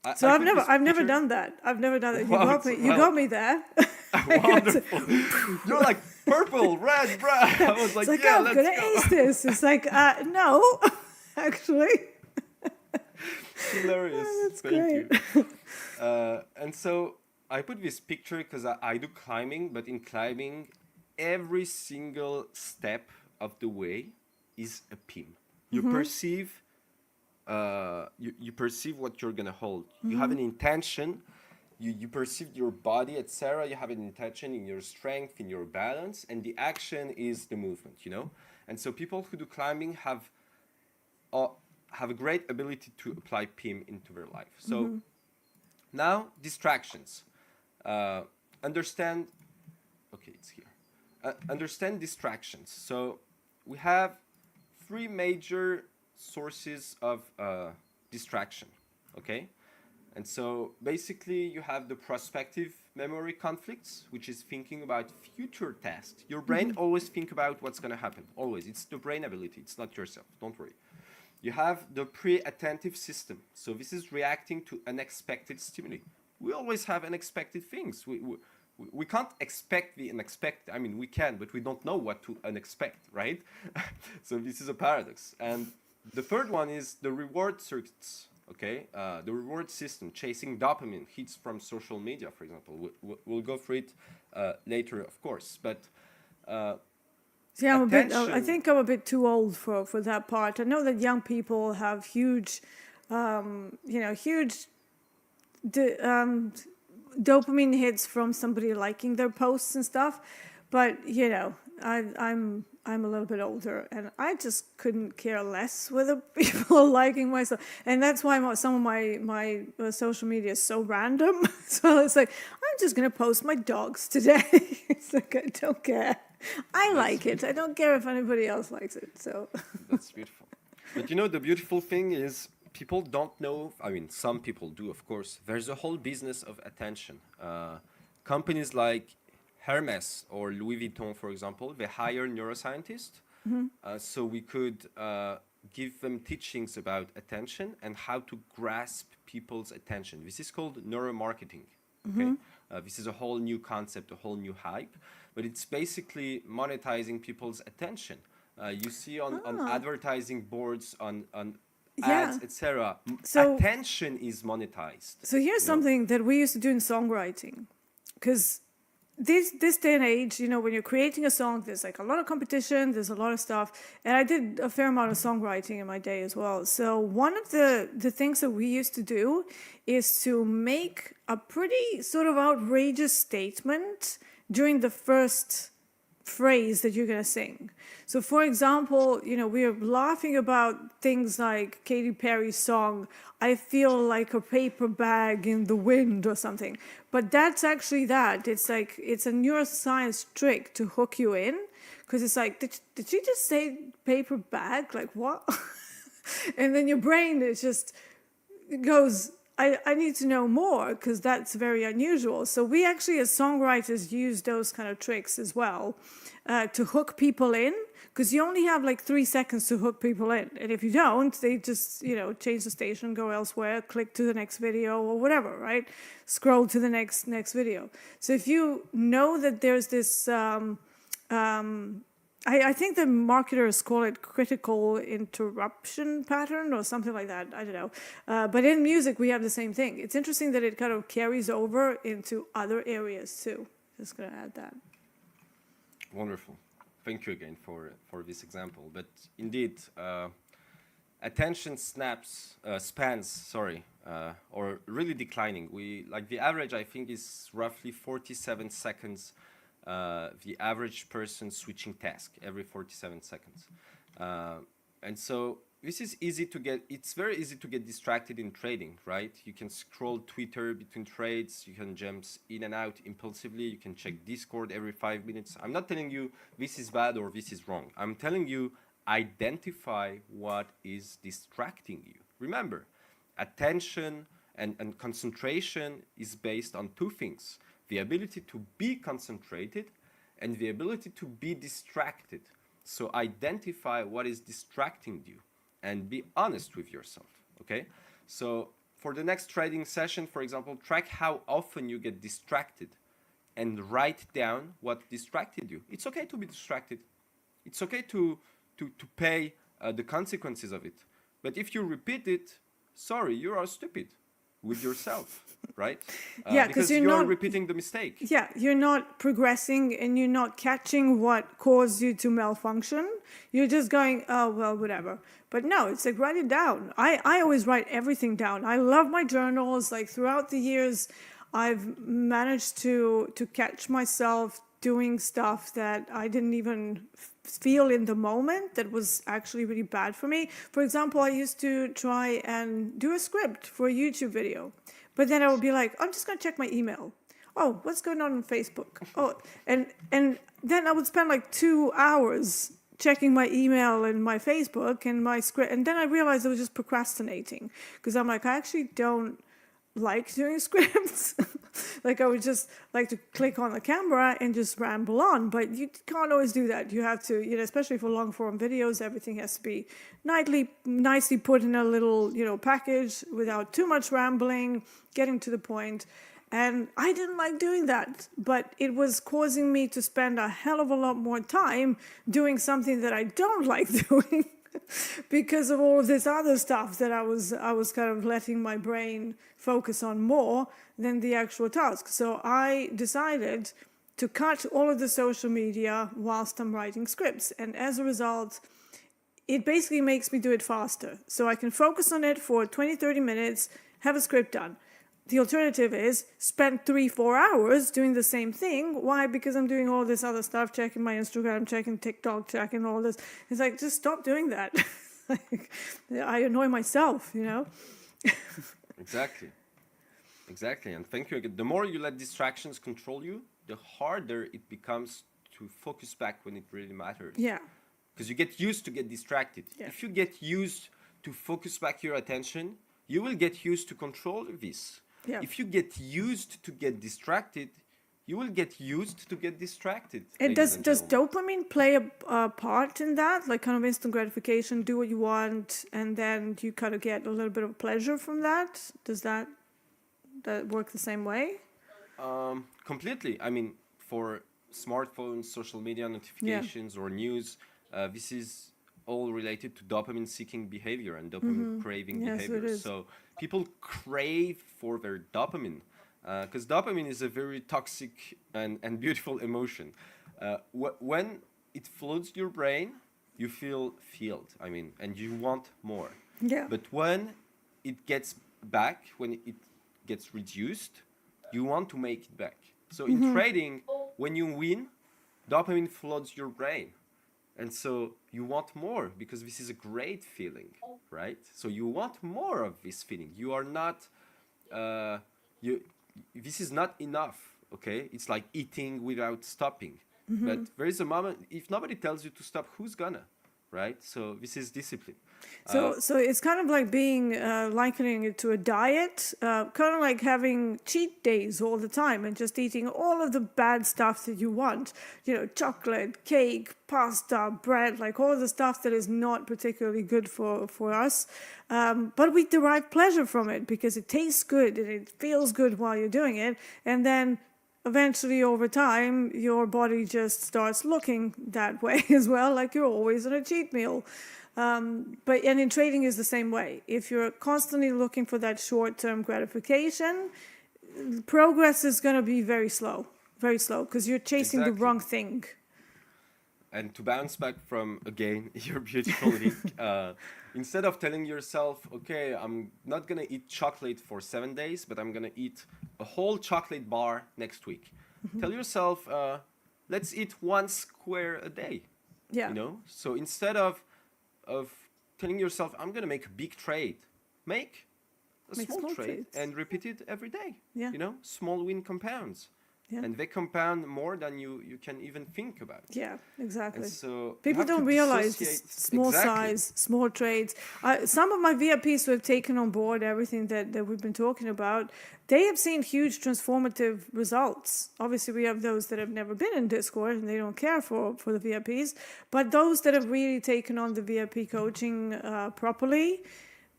I've never done that. I've never done that. You got me there. Wonderful. You're like purple, red, brown. I was like, it's like, yeah, I'm gonna ace this. It's like, no, actually. Hilarious. Oh, that's Thank great. you. And so I put this picture because I do climbing, but in climbing, every single step of the way is a PIM. You perceive you perceive what you're gonna hold. You have an intention. You perceive your body, etc. You have an intention in your strength, in your balance, and the action is the movement. You know, and so people who do climbing have a great ability to apply PIM into their life. So now distractions. Understand. Okay, it's here. Understand distractions. So we have three major sources of distraction, okay? And so basically you have the prospective memory conflicts, which is thinking about future tasks. Your brain always think about what's going to happen, always. It's the brain ability, it's not yourself, don't worry. You have the pre-attentive system. So this is reacting to unexpected stimuli. We always have unexpected things. We can't expect the unexpected. I mean, we can, but we don't know what to unexpect, right? So this is a paradox. And the third one is the reward circuits, okay? The reward system, chasing dopamine, hits from social media, for example. We'll go through it later, of course. But yeah, I think I'm a bit too old for that part. I know that young people have huge, dopamine hits from somebody liking their posts and stuff, but I'm a little bit older, and I just couldn't care less whether people are liking my stuff, and that's why some of my social media is so random. So it's like, I'm just gonna post my dogs today. It's like, I don't care. I like it. I don't care if anybody else likes it. So that's beautiful. But the beautiful thing is, people don't know. I mean, some people do, of course. There's a whole business of attention. companies like Hermes or Louis Vuitton, for example, they hire neuroscientists. So we could give them teachings about attention and how to grasp people's attention. This is called neuromarketing. Okay, this is a whole new concept, a whole new hype, but it's basically monetizing people's attention. You see on advertising boards, on Yeah. ads, etc. So- Attention is monetized. So here's something that we used to do in songwriting, because this day and age, you know, when you're creating a song, there's like a lot of competition, there's a lot of stuff, and I did a fair amount of songwriting in my day as well. So one of the things that we used to do is to make a pretty sort of outrageous statement during the first phrase that you're going to sing. So for example, you know, we are laughing about things like Katy Perry's song, I feel like a paper bag in the wind or something. But that's actually that. It's like, it's a neuroscience trick to hook you in, because it's like, did she just say paper bag? Like what? And then your brain, it goes, I need to know more, because that's very unusual. So we actually, as songwriters, use those kind of tricks as well to hook people in, because you only have like 3 seconds to hook people in. And if you don't, they just, you know, change the station, go elsewhere, click to the next video or whatever, right? Scroll to the next video. So if you know that there's this... I think the marketers call it critical interruption pattern or something like that. I don't know. But in music, we have the same thing. It's interesting that it kind of carries over into other areas too. Just going to add that. Wonderful. Thank you again for this example. But indeed, attention spans, or really declining. Like the average, I think, is roughly 47 seconds. The average person switching task every 47 seconds. And so this is easy to get, it's very easy to get distracted in trading, right? You can scroll Twitter between trades, you can jump in and out impulsively, you can check Discord every 5 minutes. I'm not telling you this is bad or this is wrong. I'm telling you, identify what is distracting you. Remember, attention and concentration is based on two things: the ability to be concentrated and the ability to be distracted. So identify what is distracting you and be honest with yourself, okay? So for the next trading session, for example, track how often you get distracted and write down what distracted you. It's okay to be distracted. It's okay to pay the consequences of it. But if you repeat it, sorry, you are stupid with yourself, right? Yeah, because you're you're not repeating the mistake. Yeah, you're not progressing and you're not catching what caused you to malfunction. You're just going, oh, well, whatever. But no, it's like, write it down. I always write everything down. I love my journals. Like throughout the years, I've managed to catch myself doing stuff that I didn't even feel in the moment that was actually really bad for me. For example, I used to try and do a script for a YouTube video, but then I would be like, I'm just going to check my email. Oh, what's going on Facebook? Oh, and then I would spend like 2 hours checking my email and my Facebook and my script. And then I realized I was just procrastinating, because I'm like, I actually don't like doing scripts. Like I would just like to click on the camera and just ramble on, but you can't always do that. You have to, you know, especially for long form videos, everything has to be nicely put in a little, you know, package without too much rambling, getting to the point. And I didn't like doing that, but it was causing me to spend a hell of a lot more time doing something that I don't like doing. Because of all of this other stuff that I was kind of letting my brain focus on more than the actual task. So I decided to cut all of the social media whilst I'm writing scripts. And as a result, it basically makes me do it faster. So I can focus on it for 20, 30 minutes, have a script done. The alternative is spend 3-4 hours doing the same thing. Why? Because I'm doing all this other stuff, checking my Instagram, checking TikTok, checking all this. It's like, just stop doing that. Like, I annoy myself, you know? Exactly. And thank you again. The more you let distractions control you, the harder it becomes to focus back when it really matters. Yeah. Because you get used to get distracted. Yeah. If you get used to focus back your attention, you will get used to control this. Yeah. If you get used to get distracted, you will get used to get distracted, And ladies and does gentlemen. dopamine play a part in that? Like kind of instant gratification, do what you want, and then you kind of get a little bit of pleasure from that? Does that work the same way? Completely. I mean, for smartphones, social media Yeah. notifications, or news, this is all related to dopamine seeking behavior and dopamine craving Yes, it behavior. is. So people crave for their dopamine because dopamine is a very toxic and beautiful emotion. When it floods your brain, you feel filled, I mean, and you want more. Yeah. But when it gets back, when it gets reduced, you want to make it back. So in trading, when you win, dopamine floods your brain. And so you want more because this is a great feeling, right? So you want more of this feeling. You are not, you, this is not enough, okay? It's like eating without stopping. But there is a moment, if nobody tells you to stop, who's gonna, right? So this is discipline. So it's kind of like being likening it to a diet, kind of like having cheat days all the time and just eating all of the bad stuff that you want. You know, chocolate, cake, pasta, bread, like all the stuff that is not particularly good for us. But we derive pleasure from it because it tastes good and it feels good while you're doing it. And then eventually over time your body just starts looking that way as well, like you're always on a cheat meal. But in trading is the same way. If you're constantly looking for that short-term gratification, progress is going to be very slow, because you're chasing the Exactly. wrong thing. And to bounce back from, again, your beautiful link, instead of telling yourself, okay, I'm not going to eat chocolate for 7 days, but I'm going to eat a whole chocolate bar next week. Tell yourself, let's eat 1 square a day. Yeah. You know? So instead of telling yourself, I'm going to make a big trade, make a Make small small trade trades. and repeat it every day. Yeah. You know? Small win compounds. Yeah. And they compound more than you can even think about. Yeah, exactly. And so you People have to don't realize dissociate. small Exactly. size, small trades. Some of my VIPs who have taken on board everything that we've been talking about, they have seen huge transformative results. Obviously, we have those that have never been in Discord and they don't care for the VIPs. But those that have really taken on the VIP coaching properly,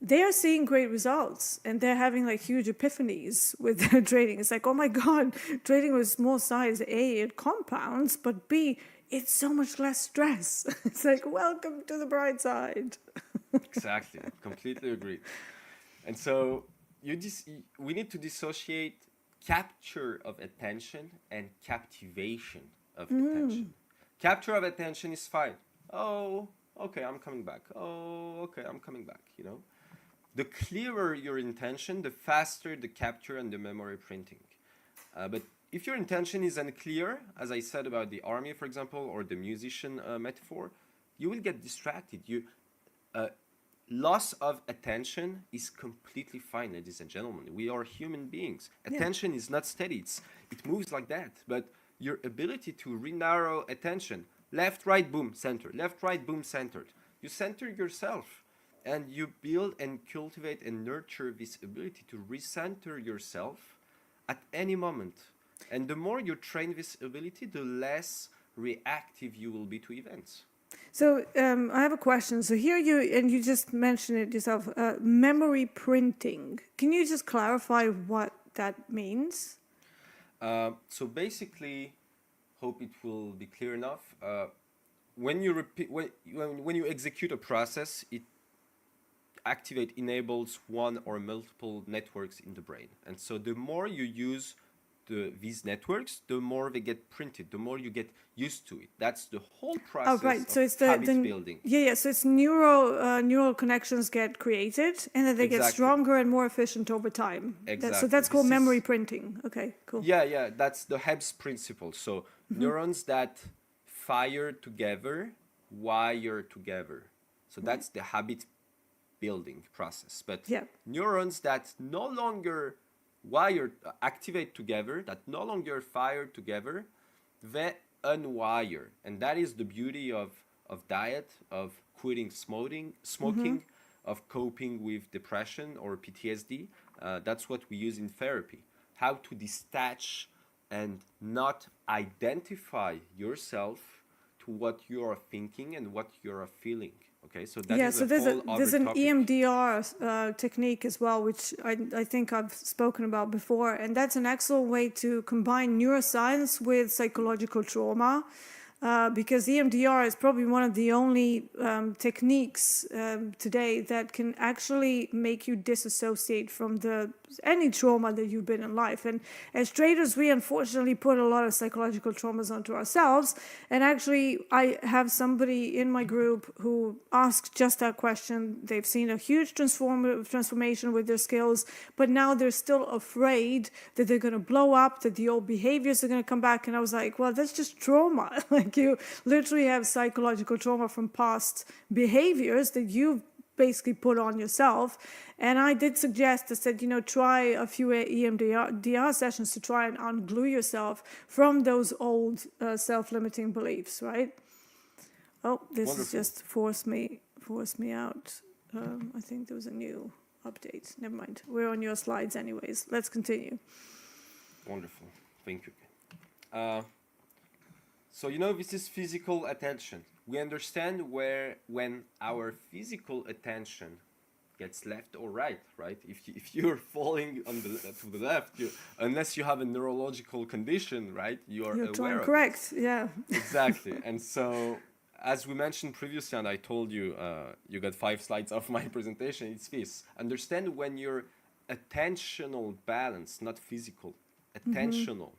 they are seeing great results and they're having like huge epiphanies with their trading. It's like, oh my God, trading with small size, A, it compounds, but B, it's so much less stress. It's like, welcome to the bright side. Exactly. Completely agree. And so we need to dissociate capture of attention and captivation of attention. Capture of attention is fine. Oh, okay, I'm coming back. Oh, okay, I'm coming back, you know? The clearer your intention, the faster the capture and the memory printing. But if your intention is unclear, as I said about the army, for example, or the musician metaphor, you will get distracted. Loss of attention is completely fine, ladies and gentlemen. We are human beings. Attention is not steady. It moves like that. But your ability to re-narrow attention, left, right, boom, center, left, right, boom, centered. You center yourself and you build and cultivate and nurture this ability to recenter yourself at any moment. And the more you train this ability, the less reactive you will be to events. So I have a question. So here you just mentioned it yourself, memory printing. Can you just clarify what that means? So basically, hope it will be clear enough. When you repeat, when you execute a process, it enables one or multiple networks in the brain. And so the more you use these networks, the more they get printed, the more you get used to it. That's the whole process Right. So it's of habit building. Yeah. So it's neural connections get created, and then they get Exactly. stronger and more efficient over time. Exactly. So that's called memory printing. Okay, cool. Yeah, that's the Hebs principle. So neurons that fire together, wire together. So that's the habit building process. But neurons that no longer activate together, that no longer fire together, they unwire. And that is the beauty of diet, of quitting smoking, of coping with depression or PTSD. That's what we use in therapy. How to detach and not identify yourself to what you are thinking and what you are feeling. Okay, so that is so a whole other there's an topic. EMDR technique as well, which I think I've spoken about before, and that's an excellent way to combine neuroscience with psychological trauma. Because EMDR is probably one of the only techniques today that can actually make you disassociate from any trauma that you've been in life. And as traders, we unfortunately put a lot of psychological traumas onto ourselves. And actually, I have somebody in my group who asked just that question. They've seen a huge transformation with their skills, but now they're still afraid that they're going to blow up, that the old behaviors are going to come back. And I was like, well, that's just trauma. Like, you literally have psychological trauma from past behaviors that you've basically put on yourself. And I did suggest, I said, try a few EMDR sessions to try and unglue yourself from those old self-limiting beliefs, right? Oh, this Wonderful. has just forced me out. I think there was a new update. Never mind. We're on your slides anyways. Let's continue. Wonderful. Thank you. So, this is physical attention. We understand when our physical attention gets left or right? If you're falling to the left, unless you have a neurological condition, right, you're aware of correct, it. yeah. Exactly. And so, as we mentioned previously, and I told you, you got 5 slides of my presentation, it's this. Understand when your attentional balance, not physical, attentional,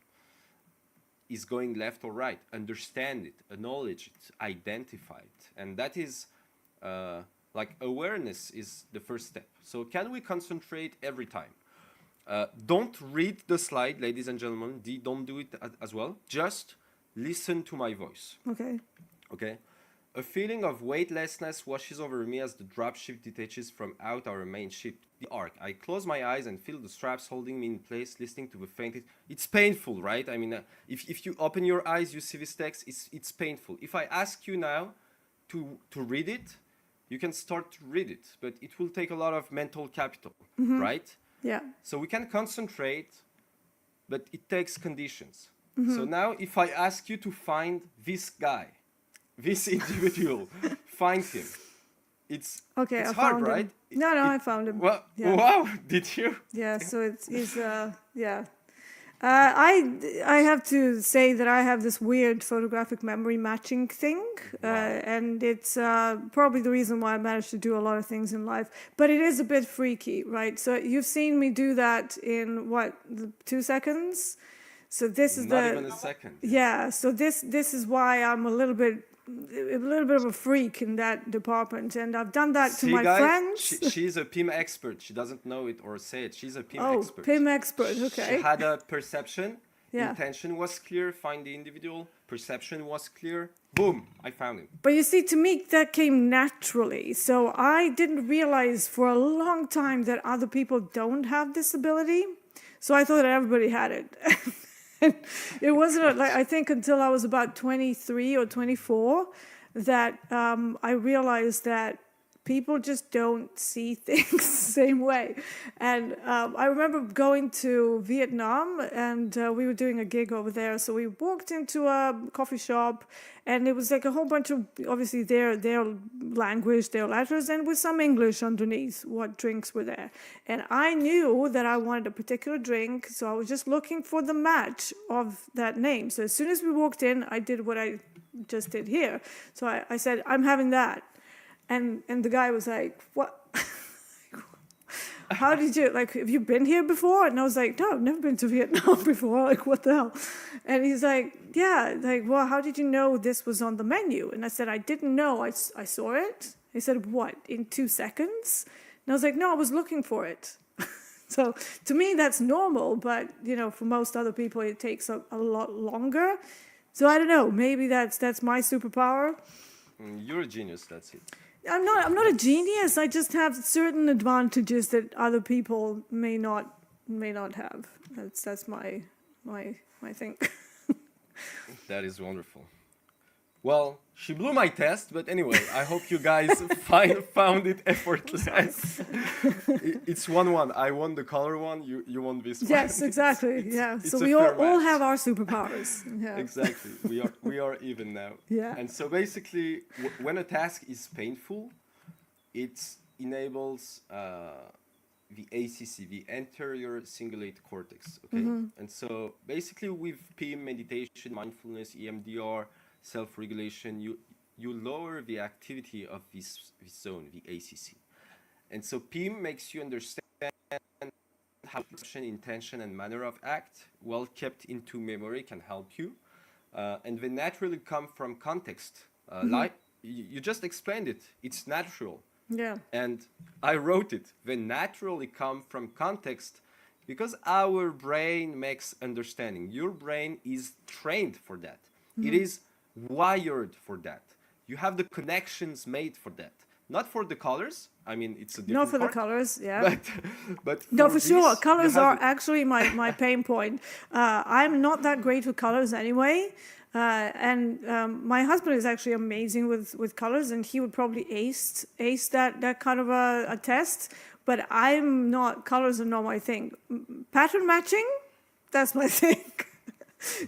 is going left or right. Understand it, acknowledge it, identify it. And that is, awareness is the first step. So can we concentrate every time? Don't read the slide, ladies and gentlemen. Don't do it as well. Just listen to my voice. Okay? A feeling of weightlessness washes over me as the dropship detaches from out our main ship, the Ark. I close my eyes and feel the straps holding me in place, listening to the faint. It's painful, right? I mean, if you open your eyes, you see this text, it's painful. If I ask you now to read it, you can start to read it, but it will take a lot of mental capital, right? Yeah. So we can concentrate, but it takes conditions. So now if I ask you to find this guy, this individual, find him. It's I hard, found right? him. No, I found him. Well, Yeah. Wow, did you? Yeah, so he's yeah. I have to say that I have this weird photographic memory matching thing, and it's probably the reason why I managed to do a lot of things in life. But it is a bit freaky, right? So you've seen me do that in 2 seconds. So this is Not even a second. Yeah. So this is why I'm a little bit of a freak in that department, and I've done that to my guys, friends. She's a PIM expert. She doesn't know it or say it. She's a PIM expert. PIM expert. Okay. She had a perception. Yeah. Intention was clear. Find the individual. Perception was clear. Boom! I found him. But you see, to me, that came naturally. So I didn't realize for a long time that other people don't have this ability. So I thought everybody had it. It wasn't I think until I was about 23 or 24 that I realized that people just don't see things the same way. And I remember going to Vietnam, and we were doing a gig over there. So we walked into a coffee shop, and it was like a whole bunch of, obviously, their language, their letters, and with some English underneath what drinks were there. And I knew that I wanted a particular drink, so I was just looking for the match of that name. So as soon as we walked in, I did what I just did here. So I said, I'm having that. And the guy was like, what? How did you, have you been here before? And I was like, no, I've never been to Vietnam before. Like, what the hell? And he's like, yeah, well, how did you know this was on the menu? And I said, I didn't know. I saw it. He said, what, in 2 seconds? And I was like, no, I was looking for it. So to me, that's normal. But, for most other people, it takes a lot longer. So I don't know. Maybe that's my superpower. You're a genius. That's it. I'm not a genius. I just have certain advantages that other people may not have. That's my thing. That is wonderful. Well, she blew my test, but anyway, I hope you guys found it effortless. It's 1-1. I won the color one, you won this one. Yes, exactly. Yeah. It's So a we fair all match. have our superpowers. Yeah. Exactly. We are even now. Yeah. And so basically, when a task is painful, it enables the ACC, the anterior cingulate cortex. Okay. And so basically, with PIM, meditation, mindfulness, EMDR, self-regulation, you lower the activity of this zone, the ACC. And so PIM makes you understand how perception, intention, and manner of act, well kept into memory, can help you. And they naturally come from context. Like you just explained it, it's natural. Yeah. And I wrote it. They naturally come from context because our brain makes understanding. Your brain is trained for that. It is wired for that. You have the connections made for that. Not for the colors. I mean, it's a different Not for the part, colors, yeah. but No, for sure. this, Colors you have are actually my pain point. I'm not that great with colors anyway. And my husband is actually amazing with colors, and he would probably ace that kind of a test. But I'm not, colors are not my thing. Pattern matching, that's my thing.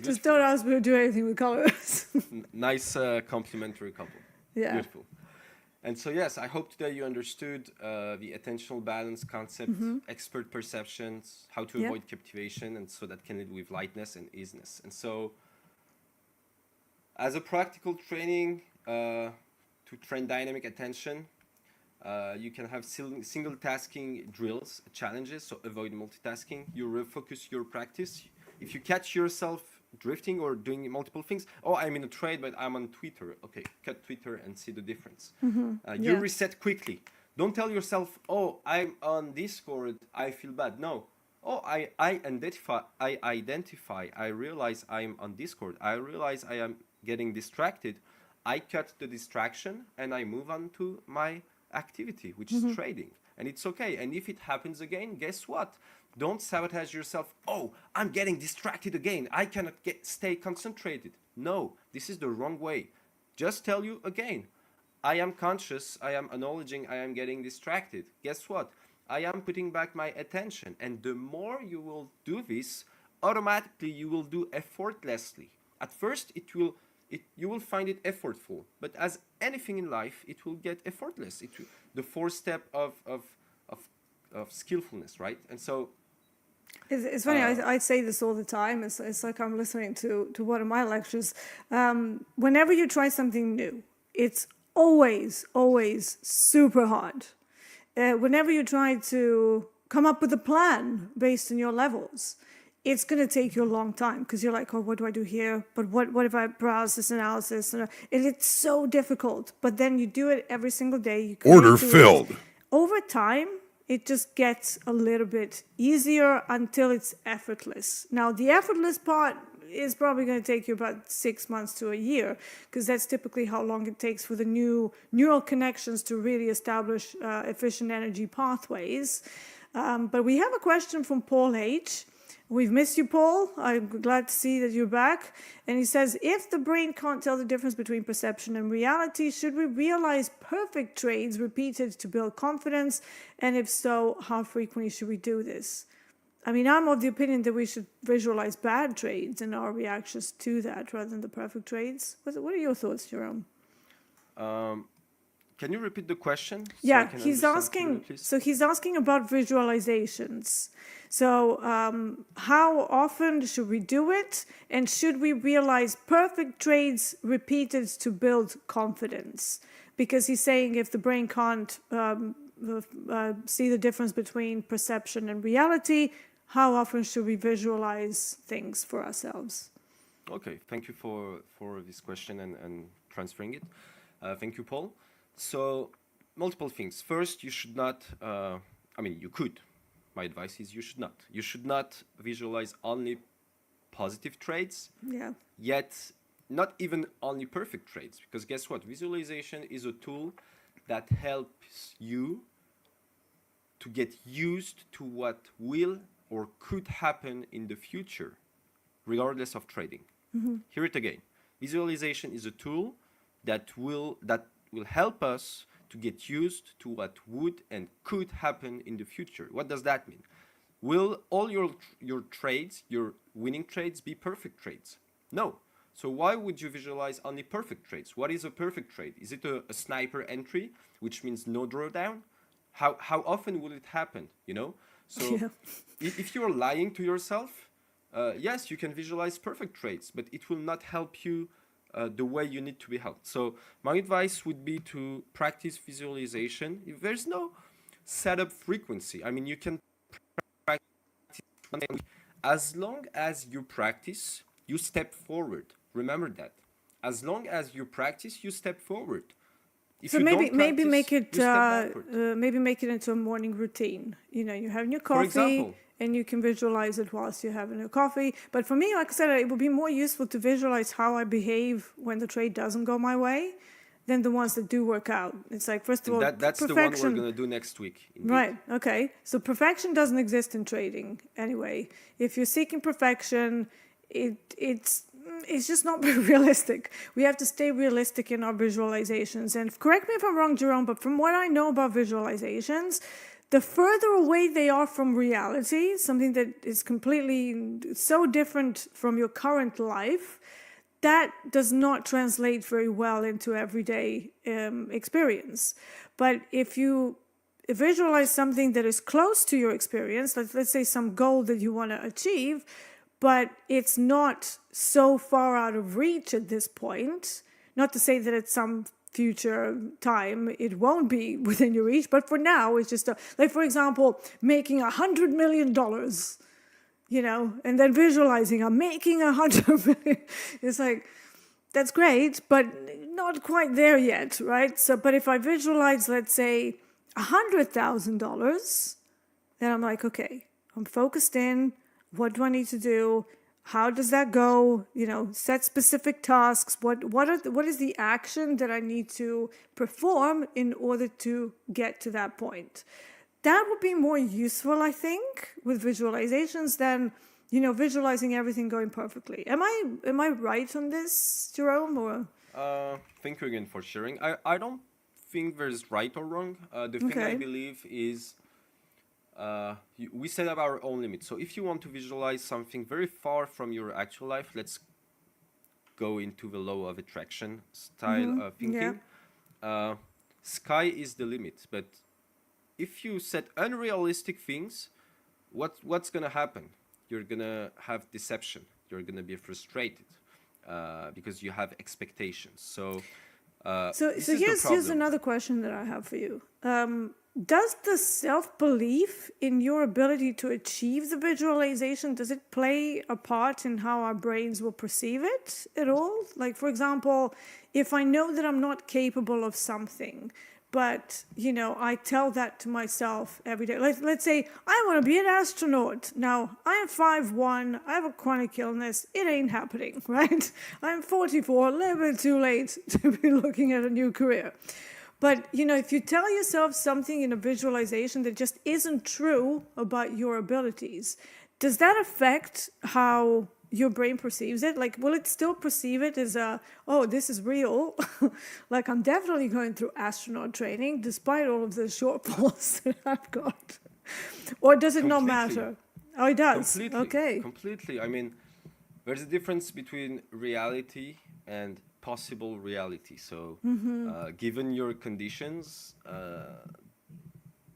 Just don't ask me to do anything with colors. nice complementary couple. Yeah. Beautiful. And so, yes, I hope today you understood the attentional balance concept, expert perceptions, how to avoid captivation, and so that can lead with lightness and easiness. And so, as a practical training to train dynamic attention, you can have single tasking drills, challenges, so avoid multitasking. You refocus your practice. If you catch yourself drifting or doing multiple things, oh, I'm in a trade, but I'm on Twitter. Okay, cut Twitter and see the difference. You reset quickly. Don't tell yourself, oh, I'm on Discord, I feel bad. No. Oh, I identify, I realize I'm on Discord. I realize I am getting distracted. I cut the distraction and I move on to my activity, which is trading. And it's okay. And if it happens again, guess what? Don't sabotage yourself. Oh, I'm getting distracted again. I cannot stay concentrated. No, this is the wrong way. Just tell you again, I am conscious, I am acknowledging I am getting distracted. Guess what? I am putting back my attention. And the more you will do this, automatically you will do effortlessly. At first, you will find it effortful. But as anything in life, it will get effortless. The fourth step of skillfulness, right? And so it's funny, I say this all the time. It's like I'm listening to one of my lectures. Whenever you try something new, it's always super hard. Whenever you try to come up with a plan based on your levels, it's going to take you a long time because you're like, oh, what do I do here? But what if I browse this analysis? And it's so difficult. But then you do it every single day. You Order filled. Over time, it just gets a little bit easier until it's effortless. Now, the effortless part is probably going to take you about 6 months to a year, because that's typically how long it takes for the new neural connections to really establish efficient energy pathways. But we have a question from Paul H. We've missed you, Paul. I'm glad to see that you're back. And he says, if the brain can't tell the difference between perception and reality, should we realize perfect trades repeated to build confidence? And if so, how frequently should we do this? I mean, I'm of the opinion that we should visualize bad trades and our reactions to that rather than the perfect trades. What are your thoughts, Jerome? Can you repeat the question? Yeah, he's asking. So he's asking about visualizations. So how often should we do it, and should we realize perfect trades repeated to build confidence? Because he's saying if the brain can't see the difference between perception and reality, how often should we visualize things for ourselves? Okay, thank you for this question and transferring it. Thank you, Paul. So, multiple things. First, you should not, you could. My advice is you should not. You should not visualize only positive traits, yet not even only perfect traits. Because guess what? Visualization is a tool that helps you to get used to what will or could happen in the future, regardless of trading. Hear it again. Visualization is a tool that will help us to get used to what would and could happen in the future. What does that mean? Will all your trades, your winning trades, be perfect trades? No. So why would you visualize only perfect trades? What is a perfect trade? Is it a sniper entry, which means no drawdown? How often will it happen? You know. So Yeah. if you're lying to yourself, yes, you can visualize perfect trades, but it will not help you the way you need to be helped. So my advice would be to practice visualization. If there's no setup frequency, I mean, you can practice as long as you practice, you step forward. Remember that. As long as you practice, you step forward. If So you maybe don't maybe practice, make it you step backward. maybe make it into a morning routine. You know, you have your For coffee example, and you can visualize it whilst you're having your coffee. But for me, like I said, it would be more useful to visualize how I behave when the trade doesn't go my way than the ones that do work out. It's like, first of and all, that's the one we're perfection. gonna do next week. Indeed. Right. Okay. So perfection doesn't exist in trading anyway. If you're seeking perfection, it's just not very realistic. We have to stay realistic in our visualizations. And correct me if I'm wrong, Jerome, but from what I know about visualizations, the further away they are from reality, something that is completely so different from your current life, that does not translate very well into everyday experience. But if you visualize something that is close to your experience, let's say some goal that you want to achieve, but it's not so far out of reach at this point, not to say that at some future time it won't be within your reach, but for now it's just like, for example, making $100 million, you know, and then visualizing I'm making $100 million. It's like, that's great, but not quite there yet, right? So, but if I visualize, let's say, $100,000, then I'm like, okay, I'm focused in. What do I need to do? How does that go? You know, set specific tasks. What is the action that I need to perform in order to get to that point? That would be more useful, I think, with visualizations than, you know, visualizing everything going perfectly. Am I right on this, Jerome? Or Thank you again for sharing. I don't think there's right or wrong. The thing I okay, believe is we set up our own limits. So if you want to visualize something very far from your actual life, let's go into the law of attraction style thinking. Sky is the limit, but if you set unrealistic things, what's gonna happen? You're gonna have deception. You're gonna be frustrated because you have expectations. So so this is the here's problem. another question that I have for you. Does the self-belief in your ability to achieve the visualization, does it play a part in how our brains will perceive it at all? Like, for example, if I know that I'm not capable of something, but, you know, I tell that to myself every day. Let's say I want to be an astronaut. Now, I am 5'1", I have a chronic illness. It ain't happening, right? I'm 44, a little bit too late to be looking at a new career. But, you know, if you tell yourself something in a visualization that just isn't true about your abilities, does that affect how your brain perceives it? Like, will it still perceive it as oh, this is real? Like, I'm definitely going through astronaut training despite all of the shortfalls that I've got. Or does it not matter? Oh, it does. Completely. Okay. Completely. I mean, there's a difference between reality and possible reality. So, given your conditions,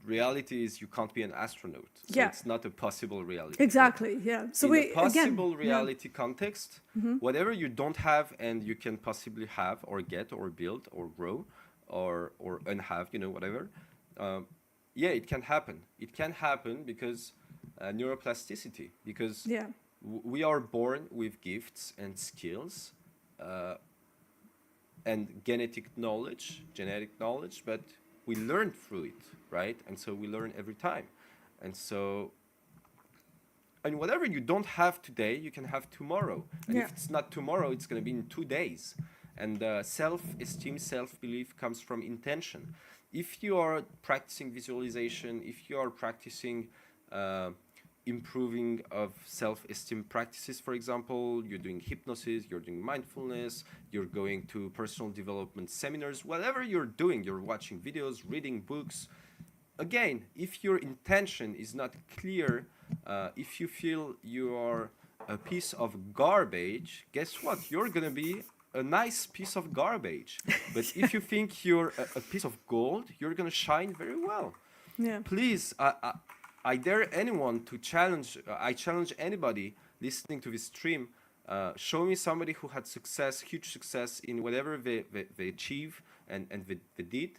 reality is you can't be an astronaut. So Yeah. it's not a possible reality. Exactly. Yeah. So In a possible again, reality context, whatever you don't have and you can possibly have or get or build or grow or unhave, you know, whatever. Yeah, it can happen. It can happen because neuroplasticity, because yeah. we are born with gifts and skills and genetic knowledge, but we learn through it, right? And so we learn every time. And so, and whatever you don't have today, you can have tomorrow. And Yeah. if it's not tomorrow, it's going to be in 2 days. And self-esteem, self-belief comes from intention. If you are practicing visualization, if you are practicing improving of self-esteem practices, for example, you're doing hypnosis, you're doing mindfulness, you're going to personal development seminars, whatever you're doing, you're watching videos, reading books. Again, if your intention is not clear, if you feel you are a piece of garbage, guess what? You're gonna be a nice piece of garbage. But if you think you're a piece of gold, you're gonna shine very well. Yeah. Please, I dare anyone to challenge, I challenge anybody listening to this stream, show me somebody who had success, huge success in whatever they achieve and they did,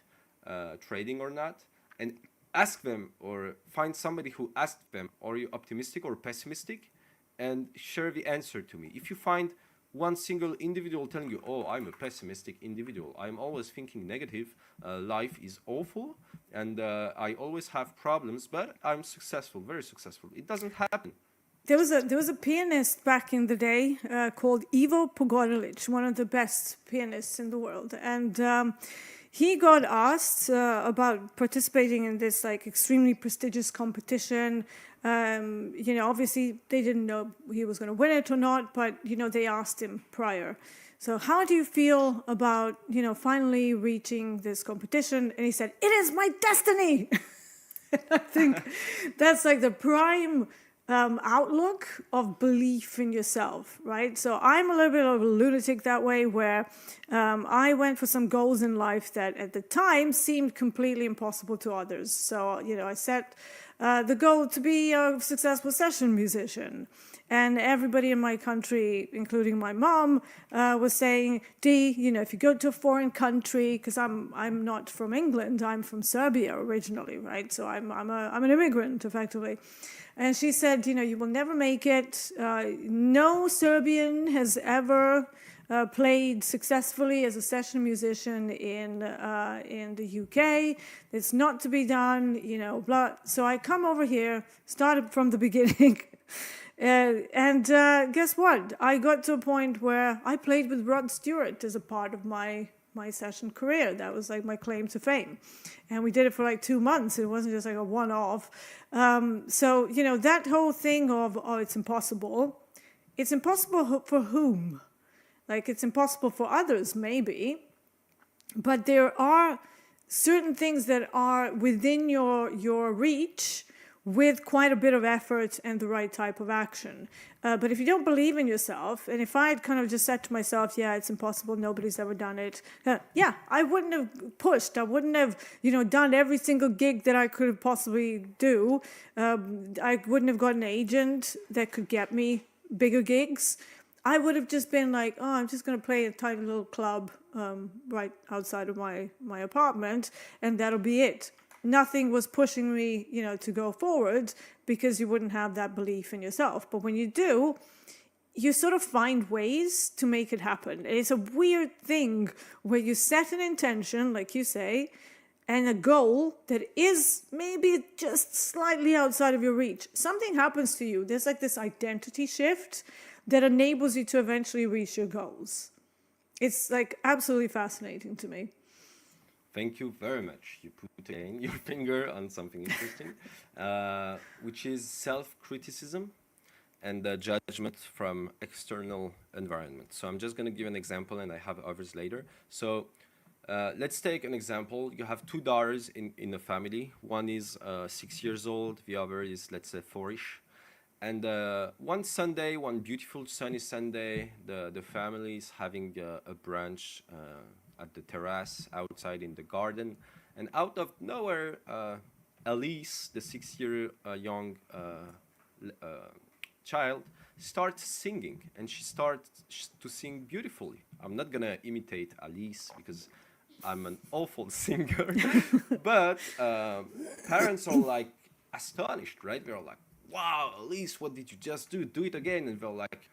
trading or not, and ask them, or find somebody who asked them, are you optimistic or pessimistic, and share the answer to me. If you find one single individual telling you, oh, I'm a pessimistic individual, I'm always thinking negative, life is awful, and I always have problems, but I'm successful, very successful. It doesn't happen. There was a pianist back in the day called Ivo Pogorelic, one of the best pianists in the world, and he got asked about participating in this like extremely prestigious competition. You know, obviously they didn't know he was going to win it or not, but you know, they asked him prior. So how do you feel about, you know, finally reaching this competition? And he said, it is my destiny. I think that's like the prime outlook of belief in yourself, right? So I'm a little bit of a lunatic that way, where I went for some goals in life that at the time seemed completely impossible to others. So, you know, I set the goal to be a successful session musician. And everybody in my country, including my mom, was saying, Dee, you know, if you go to a foreign country, because I'm not from England, I'm from Serbia originally, right? So I'm an immigrant, effectively. And she said, you know, you will never make it. No Serbian has ever played successfully as a session musician in the UK. It's not to be done, you know, blah. So I come over here, started from the beginning. And guess what? I got to a point where I played with Rod Stewart as a part of my session career. That was like my claim to fame. And we did it for like 2 months. It wasn't just like a one-off. So, you know, that whole thing of, oh, it's impossible. It's impossible for whom? Like, it's impossible for others, maybe. But there are certain things that are within your reach, with quite a bit of effort and the right type of action. But if you don't believe in yourself, and if I had kind of just said to myself, yeah, it's impossible, nobody's ever done it, yeah, I wouldn't have pushed. I wouldn't have, you know, done every single gig that I could possibly do. I wouldn't have got an agent that could get me bigger gigs. I would have just been like, oh, I'm just going to play a tiny little club right outside of my apartment, and that'll be it. Nothing was pushing me, you know, to go forward, because you wouldn't have that belief in yourself. But when you do, you sort of find ways to make it happen. It's a weird thing where you set an intention, like you say, and a goal that is maybe just slightly outside of your reach. Something happens to you. There's like this identity shift that enables you to eventually reach your goals. It's like absolutely fascinating to me. Thank you very much. You put your finger on something interesting, which is self-criticism and judgment from external environment. So I'm just going to give an example, and I have others later. So let's take an example. You have 2 daughters in a family. One is 6 years old. The other is, let's say, 4-ish. And one Sunday, one beautiful sunny Sunday, the family is having a brunch at the terrace outside in the garden, and out of nowhere, Elise, the 6-year young child, starts singing, and she starts to sing beautifully. I'm not gonna imitate Elise because I'm an awful singer, but parents are like astonished, right? They're like, wow, Elise, what did you just do? Do it again. And they're like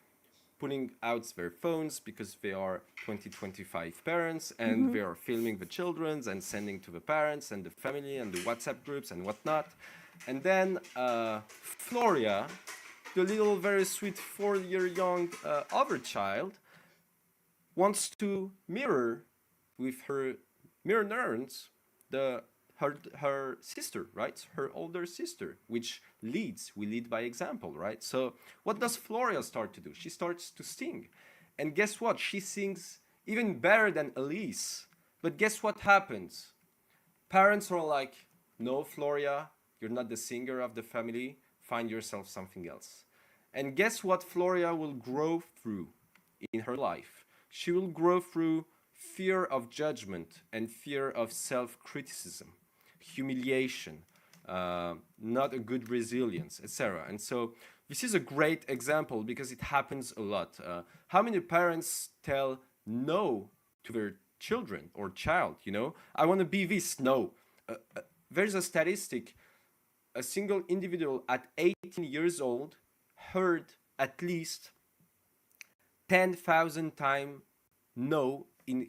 putting out their phones because they are 20-25 parents, and they are filming the children and sending to the parents and the family and the WhatsApp groups and whatnot. And then Floria, the little very sweet 4-year young other child, wants to mirror with her mirror neurons her sister, right? Her older sister, which leads. We lead by example, right? So what does Floria start to do? She starts to sing. And guess what? She sings even better than Elise. But guess what happens? Parents are like, no, Floria, you're not the singer of the family. Find yourself something else. And guess what Floria will grow through in her life? She will grow through fear of judgment and fear of self-criticism, humiliation, not a good resilience, etc. And so this is a great example because it happens a lot. How many parents tell no to their children or child? You know, I want to be this. No. There's a statistic. A single individual at 18 years old heard at least 10,000 times no in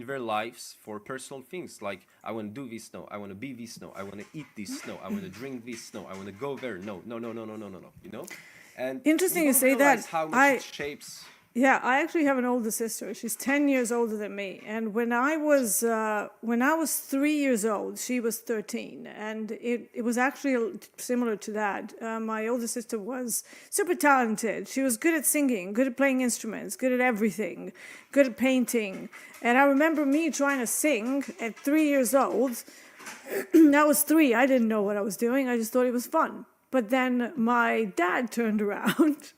their lives for personal things like I want to do this, no, I want to be this, no, I want to eat this, no, I want to drink this, no, I want to go there, no, no, no, no, no, no, no, no, you know. And Interesting you you don't say realize that. how much it shapes. Yeah, I actually have an older sister. She's 10 years older than me. And when I was 3 years old, she was 13. And it was actually similar to that. My older sister was super talented. She was good at singing, good at playing instruments, good at everything, good at painting. And I remember me trying to sing at 3 years old. I was 3. I didn't know what I was doing. I just thought it was fun. But then my dad turned around.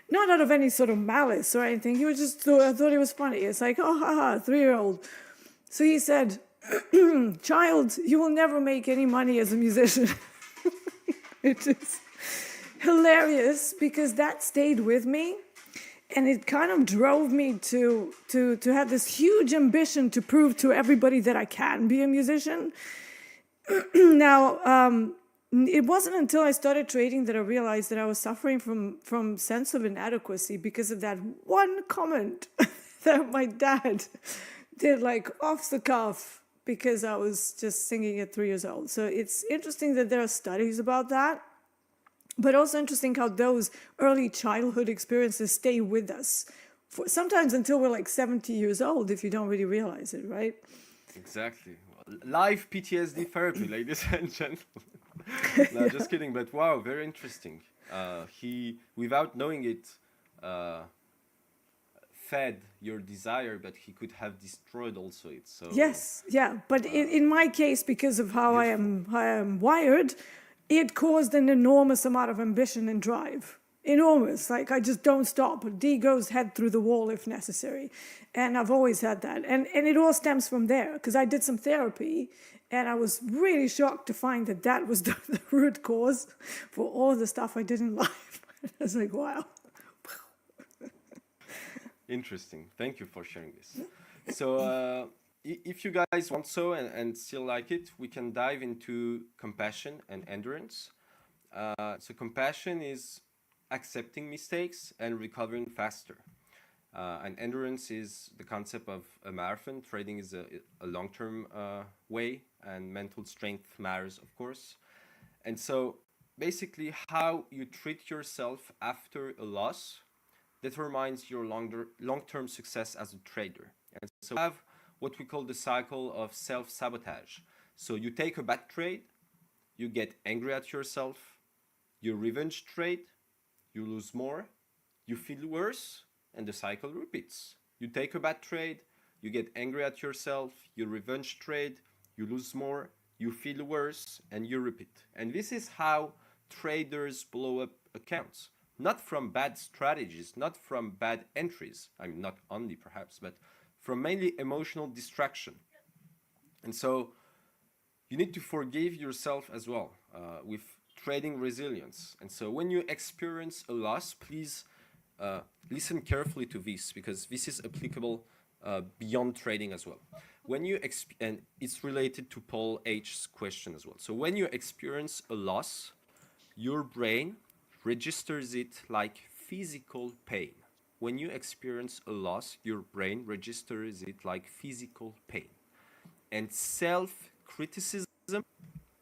Not out of any sort of malice or anything. He was just thought it was funny. It's like, oh, haha, 3-year-old. So he said, child, you will never make any money as a musician. It is hilarious because that stayed with me. And it kind of drove me to have this huge ambition to prove to everybody that I can be a musician. Now, it wasn't until I started trading that I realized that I was suffering from sense of inadequacy because of that one comment that my dad did, like off the cuff, because I was just singing at 3 years old. So it's interesting that there are studies about that, but also interesting how those early childhood experiences stay with us for sometimes until we're like 70 years old if you don't really realize it, right? Exactly. Live PTSD therapy, ladies and gentlemen. No, just kidding. But wow, very interesting. He, without knowing it, fed your desire, but he could have destroyed also it. So Yes, yeah. But in my case, because of how I am wired, it caused an enormous amount of ambition and drive. Enormous. Like, I just don't stop. D goes head through the wall if necessary. And I've always had that. And it all stems from there, because I did some therapy, and I was really shocked to find that that was the root cause for all the stuff I did in life. I was like, wow. interesting. Thank you for sharing this. So if you guys want so and still like it, we can dive into compassion and endurance. So compassion is accepting mistakes and recovering faster. And endurance is the concept of a marathon. Trading is a long-term way, and mental strength matters, of course. And so basically how you treat yourself after a loss determines your long-term success as a trader. And so we have what we call the cycle of self-sabotage. So you take a bad trade, you get angry at yourself, you revenge trade, you lose more, you feel worse, and the cycle repeats. You take a bad trade, you get angry at yourself, you revenge trade, you lose more, you feel worse, and you repeat. And this is how traders blow up accounts. Not from bad strategies, not from bad entries. I mean, not only perhaps, but from mainly emotional distraction. And so you need to forgive yourself as well with trading resilience. And so when you experience a loss, please listen carefully to this, because this is applicable beyond trading as well. When you and it's related to Paul H's question as well. So when you experience a loss, your brain registers it like physical pain. When you experience a loss, your brain registers it like physical pain. And self-criticism,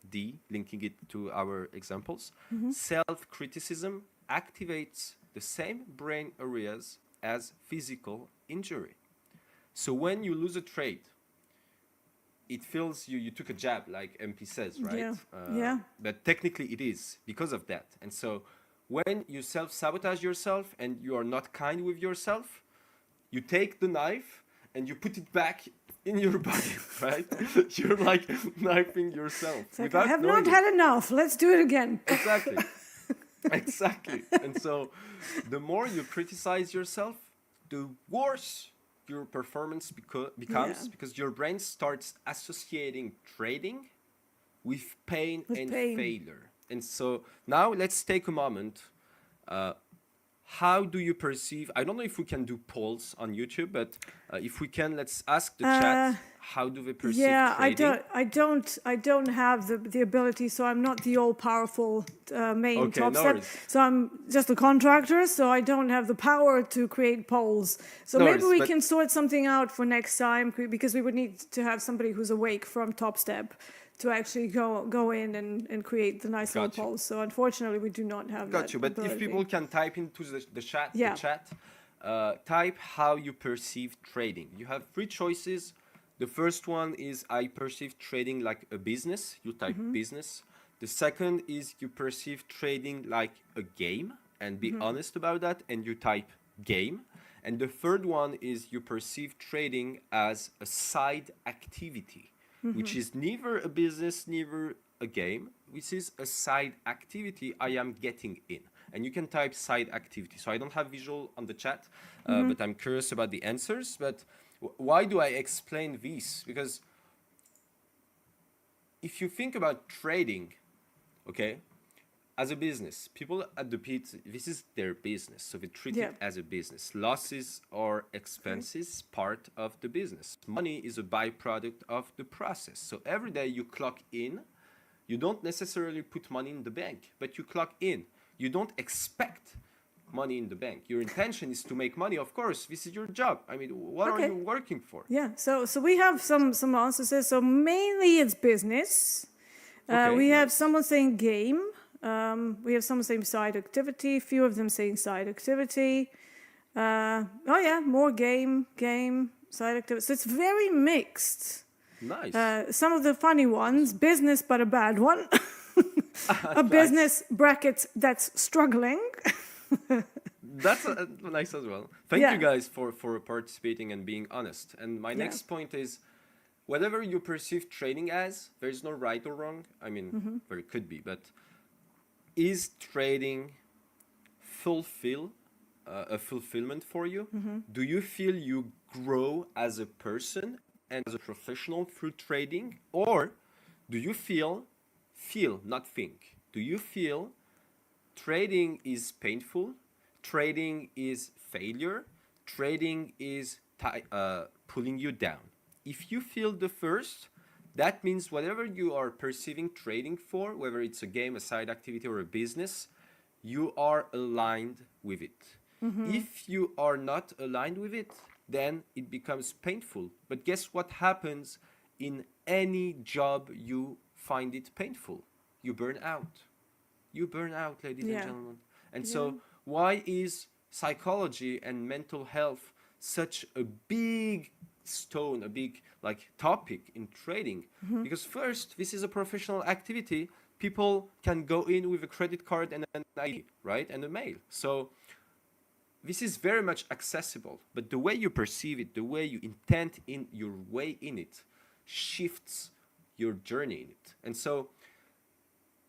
D, linking it to our examples, self-criticism activates the same brain areas as physical injury. So when you lose a trade, it feels you took a jab, like MP says, right? Yeah. Yeah. But technically it is because of that. And so when you self-sabotage yourself and you are not kind with yourself, you take the knife and you put it back in your body, right? You're like knifing yourself. It's like, I have not had enough. Let's do it again. Exactly. Exactly. And so the more you criticize yourself, the worse your performance becomes, because your brain starts associating trading with pain and failure. And so now let's take a moment. How do you perceive? I don't know if we can do polls on YouTube, but if we can, let's ask the chat. How do they perceive trading? I don't have the ability, so I'm not the all-powerful main Okay, no TopStep. worries. So I'm just a contractor, so I don't have the power to create polls. So No maybe worries, we can sort something out for next time, because we would need to have somebody who's awake from TopStep to actually go in and create the nice little polls. So unfortunately, we do not have that But ability. if people can type into the chat, type how you perceive trading. You have 3 choices. The first one is I perceive trading like a business. You type business. The second is you perceive trading like a game, and be honest about that, and you type game. And the third one is you perceive trading as a side activity, which is neither a business, neither a game, which is a side activity I am getting in. And you can type side activity. So I don't have visual on the chat, but I'm curious about the answers. But why do I explain this? Because if you think about trading, okay, as a business, people at the pit, this is their business. So they treat it as a business. Losses or expenses, part of the business. Money is a byproduct of the process. So every day you clock in, you don't necessarily put money in the bank, but you clock in. You don't expect money in the bank. Your intention is to make money. Of course, this is your job. I mean, what are you working for? Yeah, so we have some answers here. So mainly it's business. We have someone saying game. We have someone saying side activity. Few of them saying side activity. More game, side activity. So it's very mixed. Nice. Some of the funny ones, business but a bad one. A business bracket that's struggling. That's nice as well. Thank you guys for participating and being honest. And my next point is, whatever you perceive trading as, there's no right or wrong. I mean, there could be, but is trading a fulfillment for you? Do you feel you grow as a person and as a professional through trading? Or do you feel, not think, do you feel trading is painful, trading is failure, trading is pulling you down? If you feel the first, that means whatever you are perceiving trading for, whether it's a game, a side activity, or a business, you are aligned with it. If you are not aligned with it, then it becomes painful. But guess what happens in any job you find it painful? You burn out. You burn out, ladies and gentlemen. And so why is psychology and mental health such a big stone, a big topic in trading? Because first, this is a professional activity. People can go in with a credit card and an ID, right? And a mail. So this is very much accessible, but the way you perceive it, the way you intend in your way in it, shifts your journey in it. And so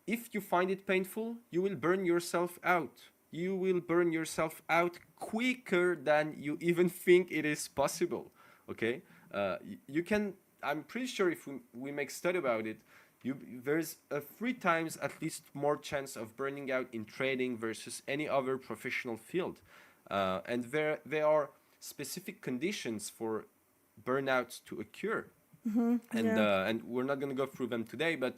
if you find it painful, you will burn yourself out. You will burn yourself out quicker than you even think it is possible. Okay? You can, I'm pretty sure if we make study about it, there's a 3 times at least more chance of burning out in trading versus any other professional field. And there are specific conditions for burnouts to occur. And we're not going to go through them today, but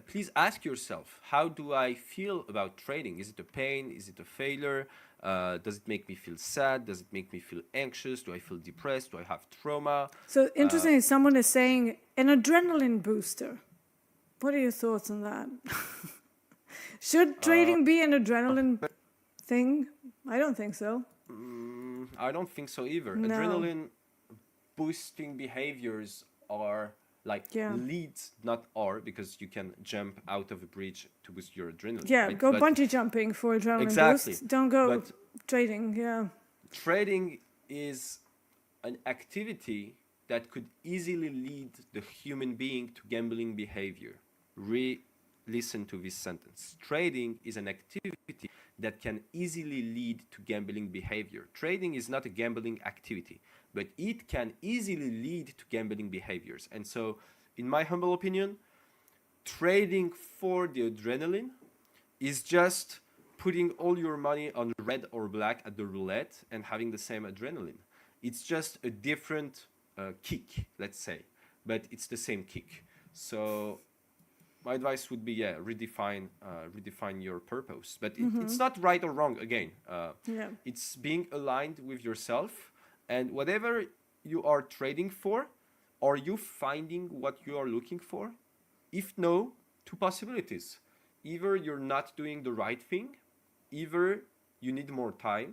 please ask yourself, how do I feel about trading? Is it a pain? Is it a failure? Does it make me feel sad? Does it make me feel anxious? Do I feel depressed? Do I have trauma? So interesting, someone is saying an adrenaline booster. What are your thoughts on that? Should trading be an adrenaline thing? I don't think so. I don't think so either. No. Adrenaline boosting behaviors are Like Yeah. lead, not R, because you can jump out of a bridge to boost your adrenaline. Yeah, right? go But bungee jumping for adrenaline exactly. boost. Don't go But trading. Yeah. trading is an activity that could easily lead the human being to gambling behavior. Listen to this sentence. Trading is an activity that can easily lead to gambling behavior. Trading is not a gambling activity, but it can easily lead to gambling behaviors. And so, in my humble opinion, trading for the adrenaline is just putting all your money on red or black at the roulette and having the same adrenaline. It's just a different kick, let's say, but it's the same kick. So my advice would be, yeah, redefine your purpose. But it's not right or wrong. Again, Yeah. it's being aligned with yourself, and whatever you are trading for, are you finding what you are looking for? If no, two possibilities. Either you're not doing the right thing, either you need more time,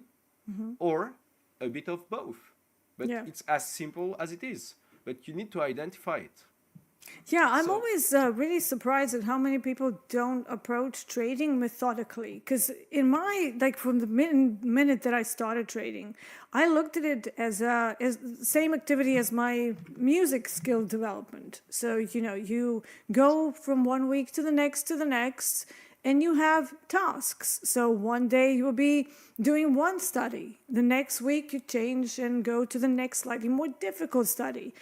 or a bit of both. But Yeah. it's as simple as it is. But you need to identify it. Yeah, I'm So- always really surprised at how many people don't approach trading methodically. Because in my, like from the minute that I started trading, I looked at it as the same activity as my music skill development. So, you know, you go from one week to the next, and you have tasks. So one day you will be doing one study. The next week you change and go to the next slightly more difficult study.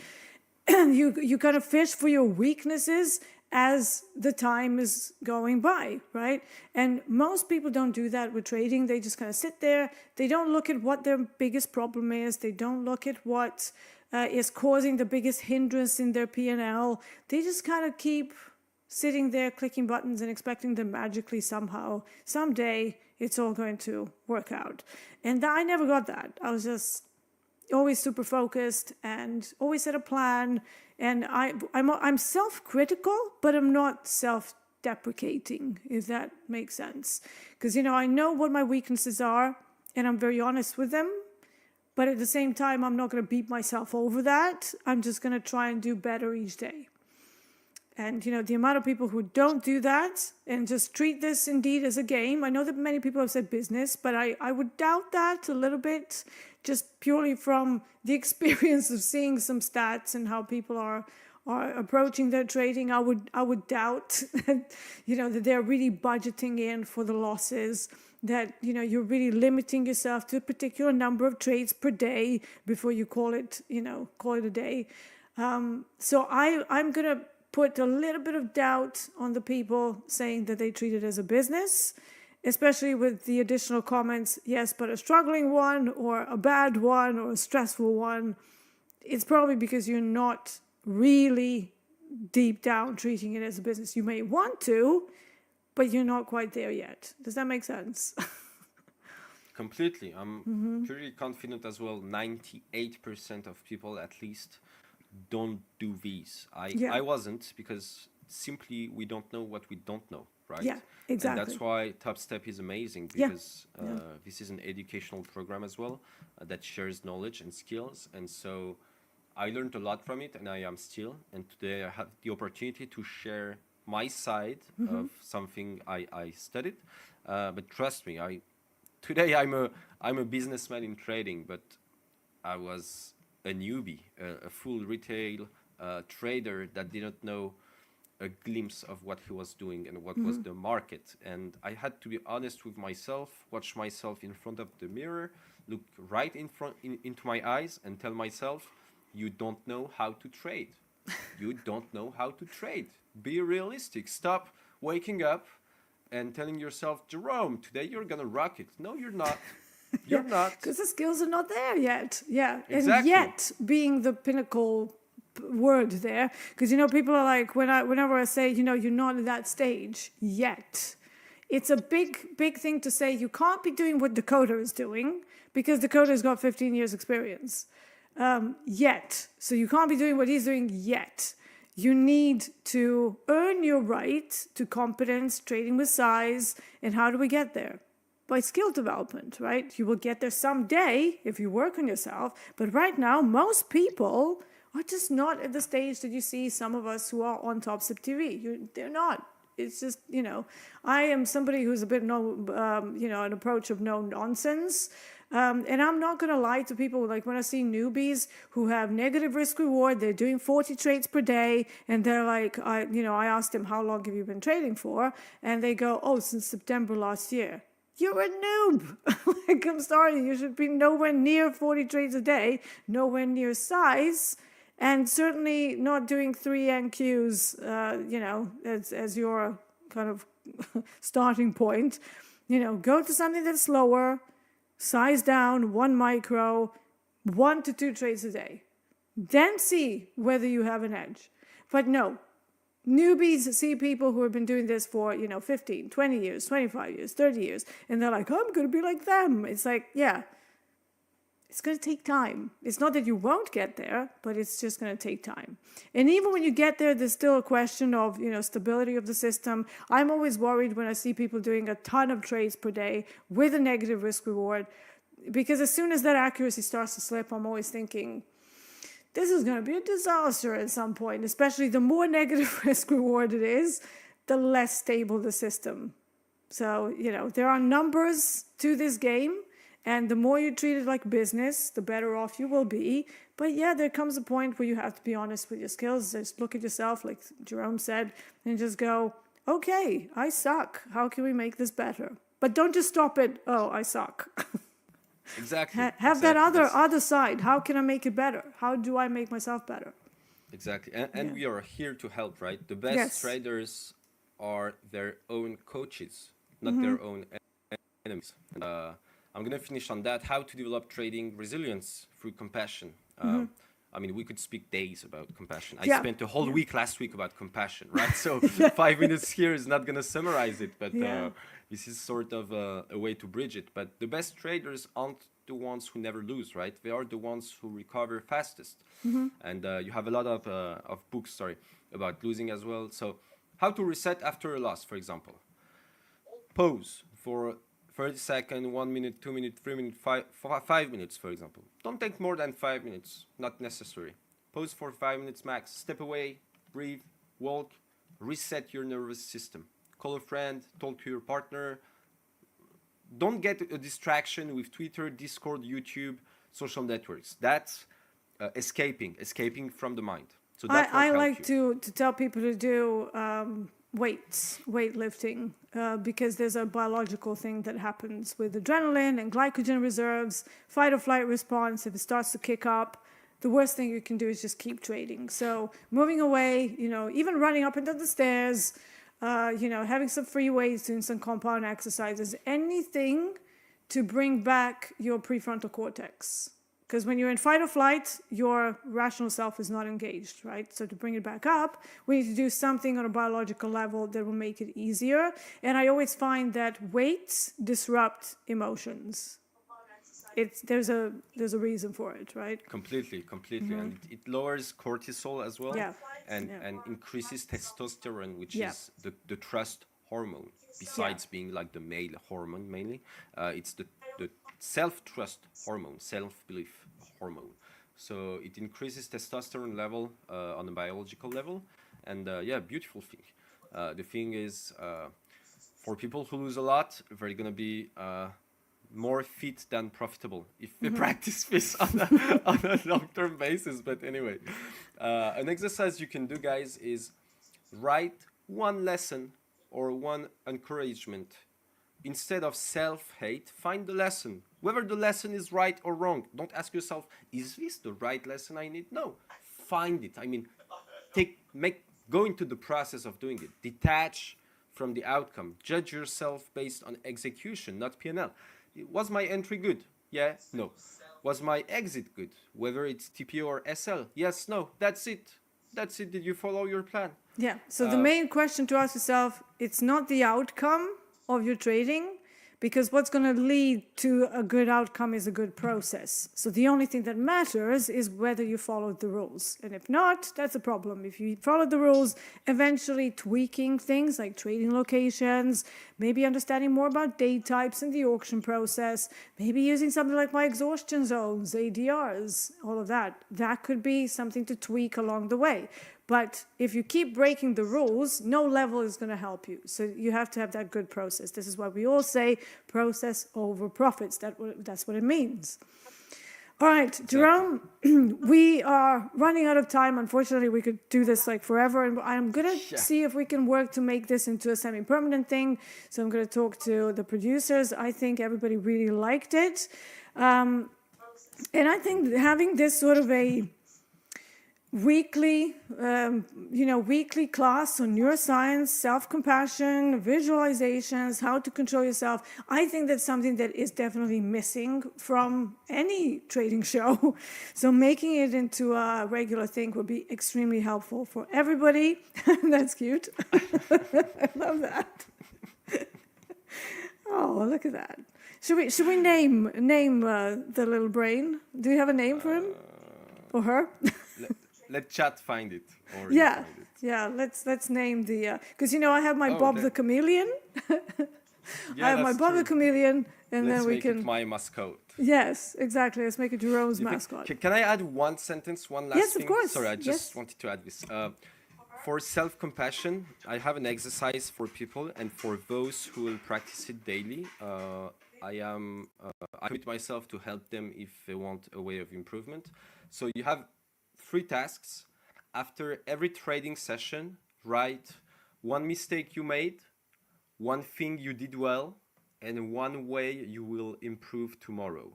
You kind of fish for your weaknesses as the time is going by, right? And most people don't do that with trading. They just kind of sit there. They don't look at what their biggest problem is. They don't look at what is causing the biggest hindrance in their P&L. They just kind of keep sitting there clicking buttons and expecting them magically somehow, someday, it's all going to work out. And I never got that. I was just always super focused and always had a plan. And I'm self-critical, but I'm not self-deprecating, if that makes sense. Because, you know, I know what my weaknesses are, and I'm very honest with them. But at the same time, I'm not going to beat myself over that. I'm just going to try and do better each day. And, you know, the amount of people who don't do that and just treat this indeed as a game. I know that many people have said business, but I would doubt that a little bit, just purely from the experience of seeing some stats and how people are approaching their trading. I would doubt that, you know, that they're really budgeting in for the losses, that, you know, you're really limiting yourself to a particular number of trades per day before you call it a day. So I'm going to put a little bit of doubt on the people saying that they treat it as a business, especially with the additional comments, yes, but a struggling one or a bad one or a stressful one. It's probably because you're not really deep down treating it as a business. You may want to, but you're not quite there yet. Does that make sense? Completely. I'm pretty confident as well. 98% of people at least don't do these. I wasn't, because simply we don't know what we don't know, right? Yeah, exactly. And that's why TopStep is amazing, Yeah. because this is an educational program as well that shares knowledge and skills. And so I learned a lot from it, and I am still. And today I have the opportunity to share my side of something I studied. But trust me, today I'm a businessman in trading, but I was a newbie, a full retail trader that didn't know a glimpse of what he was doing and what was the market. And I had to be honest with myself, watch myself in front of the mirror, look right into my eyes and tell myself, you don't know how to trade. You don't know how to trade. Be realistic. Stop waking up and telling yourself, Jerome, today you're going to rock it. No, you're not. You're not. Because the skills are not there yet. Yeah. Exactly. And yet being the pinnacle word there. Because, you know, people are like, whenever I say, you know, you're not at that stage yet. It's a big thing to say you can't be doing what Dakota is doing because Dakota's got 15 years experience. Yet. So you can't be doing what he's doing yet. You need to earn your right to competence, trading with size. And how do we get there? By skill development, right? You will get there someday if you work on yourself. But right now, most people are just not at the stage that you see some of us who are on TopStep TV. They're not. It's just, I am somebody who's a bit an approach of no nonsense. And I'm not going to lie to people. Like when I see newbies who have negative risk reward, they're doing 40 trades per day. And they're like, I asked them, how long have you been trading for? And they go, oh, since September last year. You're a noob. Like, I'm sorry. You should be nowhere near 40 trades a day, nowhere near size. And certainly not doing 3 NQs, as your kind of starting point. Go to something that's slower, size down, 1 micro, 1 to 2 trades a day. Then see whether you have an edge. But no, newbies see people who have been doing this for, 15, 20 years, 25 years, 30 years, and they're like, I'm going to be like them. It's like, yeah. It's going to take time. It's not that you won't get there, but it's just going to take time. And even when you get there, there's still a question of, stability of the system. I'm always worried when I see people doing a ton of trades per day with a negative risk reward, because as soon as that accuracy starts to slip, I'm always thinking, this is going to be a disaster at some point, especially the more negative risk reward it is, the less stable the system. So, there are numbers to this game. And the more you treat it like business, the better off you will be. But yeah, there comes a point where you have to be honest with your skills. Just look at yourself, like Jerome said, and just go, okay, I suck. How can we make this better? But don't just stop at, oh, I suck. Exactly. Have that other side. How can I make it better? How do I make myself better? Exactly. And we are here to help, right? The best traders are their own coaches, not their own enemies. I'm going to finish on that, how to develop trading resilience through compassion. I mean, we could speak days about compassion. I spent a whole week last week about compassion, right? So 5 minutes here is not going to summarize it, but this is sort of a way to bridge it. But the best traders aren't the ones who never lose, right? They are the ones who recover fastest. And you have a lot of books, about losing as well. So how to reset after a loss, for example. Pause for 30 seconds, 1 minute, 2 minutes, 3 minutes, 5 minutes, for example. Don't take more than 5 minutes, not necessary. Pause for 5 minutes max. Step away, breathe, walk, reset your nervous system. Call a friend, talk to your partner. Don't get a distraction with Twitter, Discord, YouTube, social networks. That's escaping from the mind. So I like to tell people to do weightlifting, because there's a biological thing that happens with adrenaline and glycogen reserves, fight or flight response. If it starts to kick up, the worst thing you can do is just keep trading. So moving away, even running up and down the stairs, having some free weights, doing some compound exercises, anything to bring back your prefrontal cortex. Because when you're in fight or flight, your rational self is not engaged, right? So to bring it back up, we need to do something on a biological level that will make it easier. And I always find that weights disrupt emotions. There's a reason for it, right? Completely. And it lowers cortisol as well, and increases testosterone, which is the trust hormone. Besides being like the male hormone mainly, it's the self-trust hormone, self-belief hormone. So it increases testosterone level on a biological level, and beautiful thing. The thing is, for people who lose a lot, they're gonna be more fit than profitable if they practice this on a long-term basis. But anyway, an exercise you can do, guys, is write one lesson or one encouragement. Instead of self-hate, find the lesson. Whether the lesson is right or wrong. Don't ask yourself, is this the right lesson I need? No, find it. I mean, go into the process of doing it. Detach from the outcome. Judge yourself based on execution, not P&L. Was my entry good? Yeah, no. Was my exit good? Whether it's TPO or SL? Yes, no. That's it. Did you follow your plan? Yeah. So the main question to ask yourself, it's not the outcome of your trading, because what's going to lead to a good outcome is a good process. So the only thing that matters is whether you followed the rules. And if not, that's a problem. If you followed the rules, eventually tweaking things like trading locations, maybe understanding more about day types in the auction process, maybe using something like my exhaustion zones, ADRs, all of that. That could be something to tweak along the way. But if you keep breaking the rules, no level is going to help you. So you have to have that good process. This is why we all say process over profits. That's what it means. All right, Jerome, we are running out of time. Unfortunately, we could do this like forever. And I'm going to see if we can work to make this into a semi-permanent thing. So I'm going to talk to the producers. I think everybody really liked it. And I think having this sort of a weekly, weekly class on neuroscience, self-compassion, visualizations, how to control yourself. I think that's something that is definitely missing from any trading show. So making it into a regular thing would be extremely helpful for everybody. That's cute. I love that. Oh, look at that. Should we name the little brain? Do you have a name for him or her? Let chat find it. Or Yeah, find it. yeah. Let's name the because I have my Bob the Chameleon. I have my Bob the Chameleon, and then we can make it my mascot. Yes, exactly. Let's make it Jerome's mascot. Can I add one sentence, one last Yes, thing? of course. Sorry, I just wanted to add this. For self-compassion, I have an exercise for people, and for those who will practice it daily, I commit myself to help them if they want a way of improvement. So you have 3 tasks. After every trading session, write 1 mistake you made, 1 thing you did well, and 1 way you will improve tomorrow.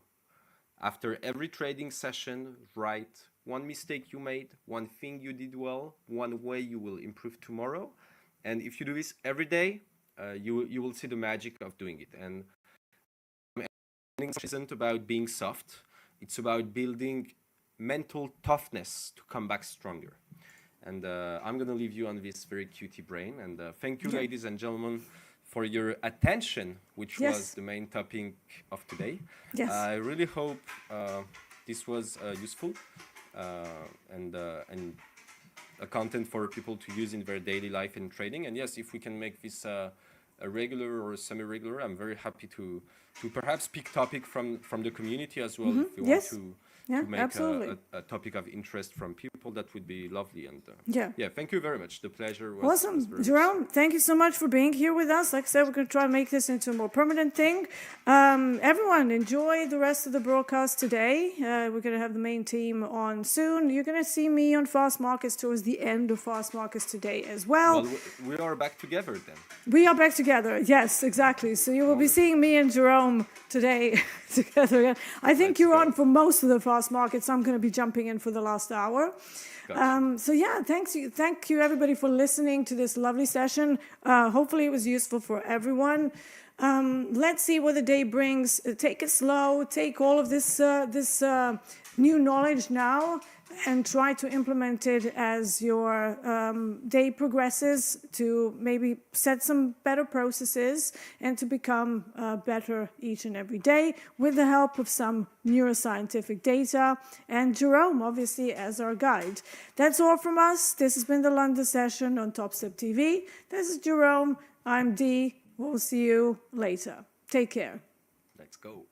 After every trading session, write 1 mistake you made, 1 thing you did well, 1 way you will improve tomorrow. And if you do this every day, you will see the magic of doing it. And it isn't about being soft. It's about building mental toughness to come back stronger. And I'm going to leave you on this very cutie brain. And thank you, ladies and gentlemen, for your attention, which was the main topic of today. Yes. I really hope this was useful and a content for people to use in their daily life in trading. And yes, if we can make this a regular or a semi-regular, I'm very happy to perhaps pick topic from the community as well. If you want to make a topic of interest from people, that would be lovely. And thank you very much. The pleasure was awesome. Jerome, thank you so much for being here with us. Like I said, we're going to try and make this into a more permanent thing. Everyone, enjoy the rest of the broadcast today. We're going to have the main team on soon. You're going to see me on Fast Markets towards the end of Fast Markets today as well. Well, we are back together then. We are back together. Yes, exactly. So you will be seeing me and Jerome today together again. I think you're on for most of the Fast Markets. I'm going to be jumping in for the last hour. Gotcha. Thank you everybody for listening to this lovely session. Hopefully it was useful for everyone. Let's see what the day brings. Take it slow. Take all of this new knowledge now and try to implement it as your day progresses to maybe set some better processes and to become better each and every day with the help of some neuroscientific data and Jerome, obviously, as our guide. That's all from us. This has been the London session on TopStep TV. This is Jerome. I'm Dee. We'll see you later. Take care. Let's go.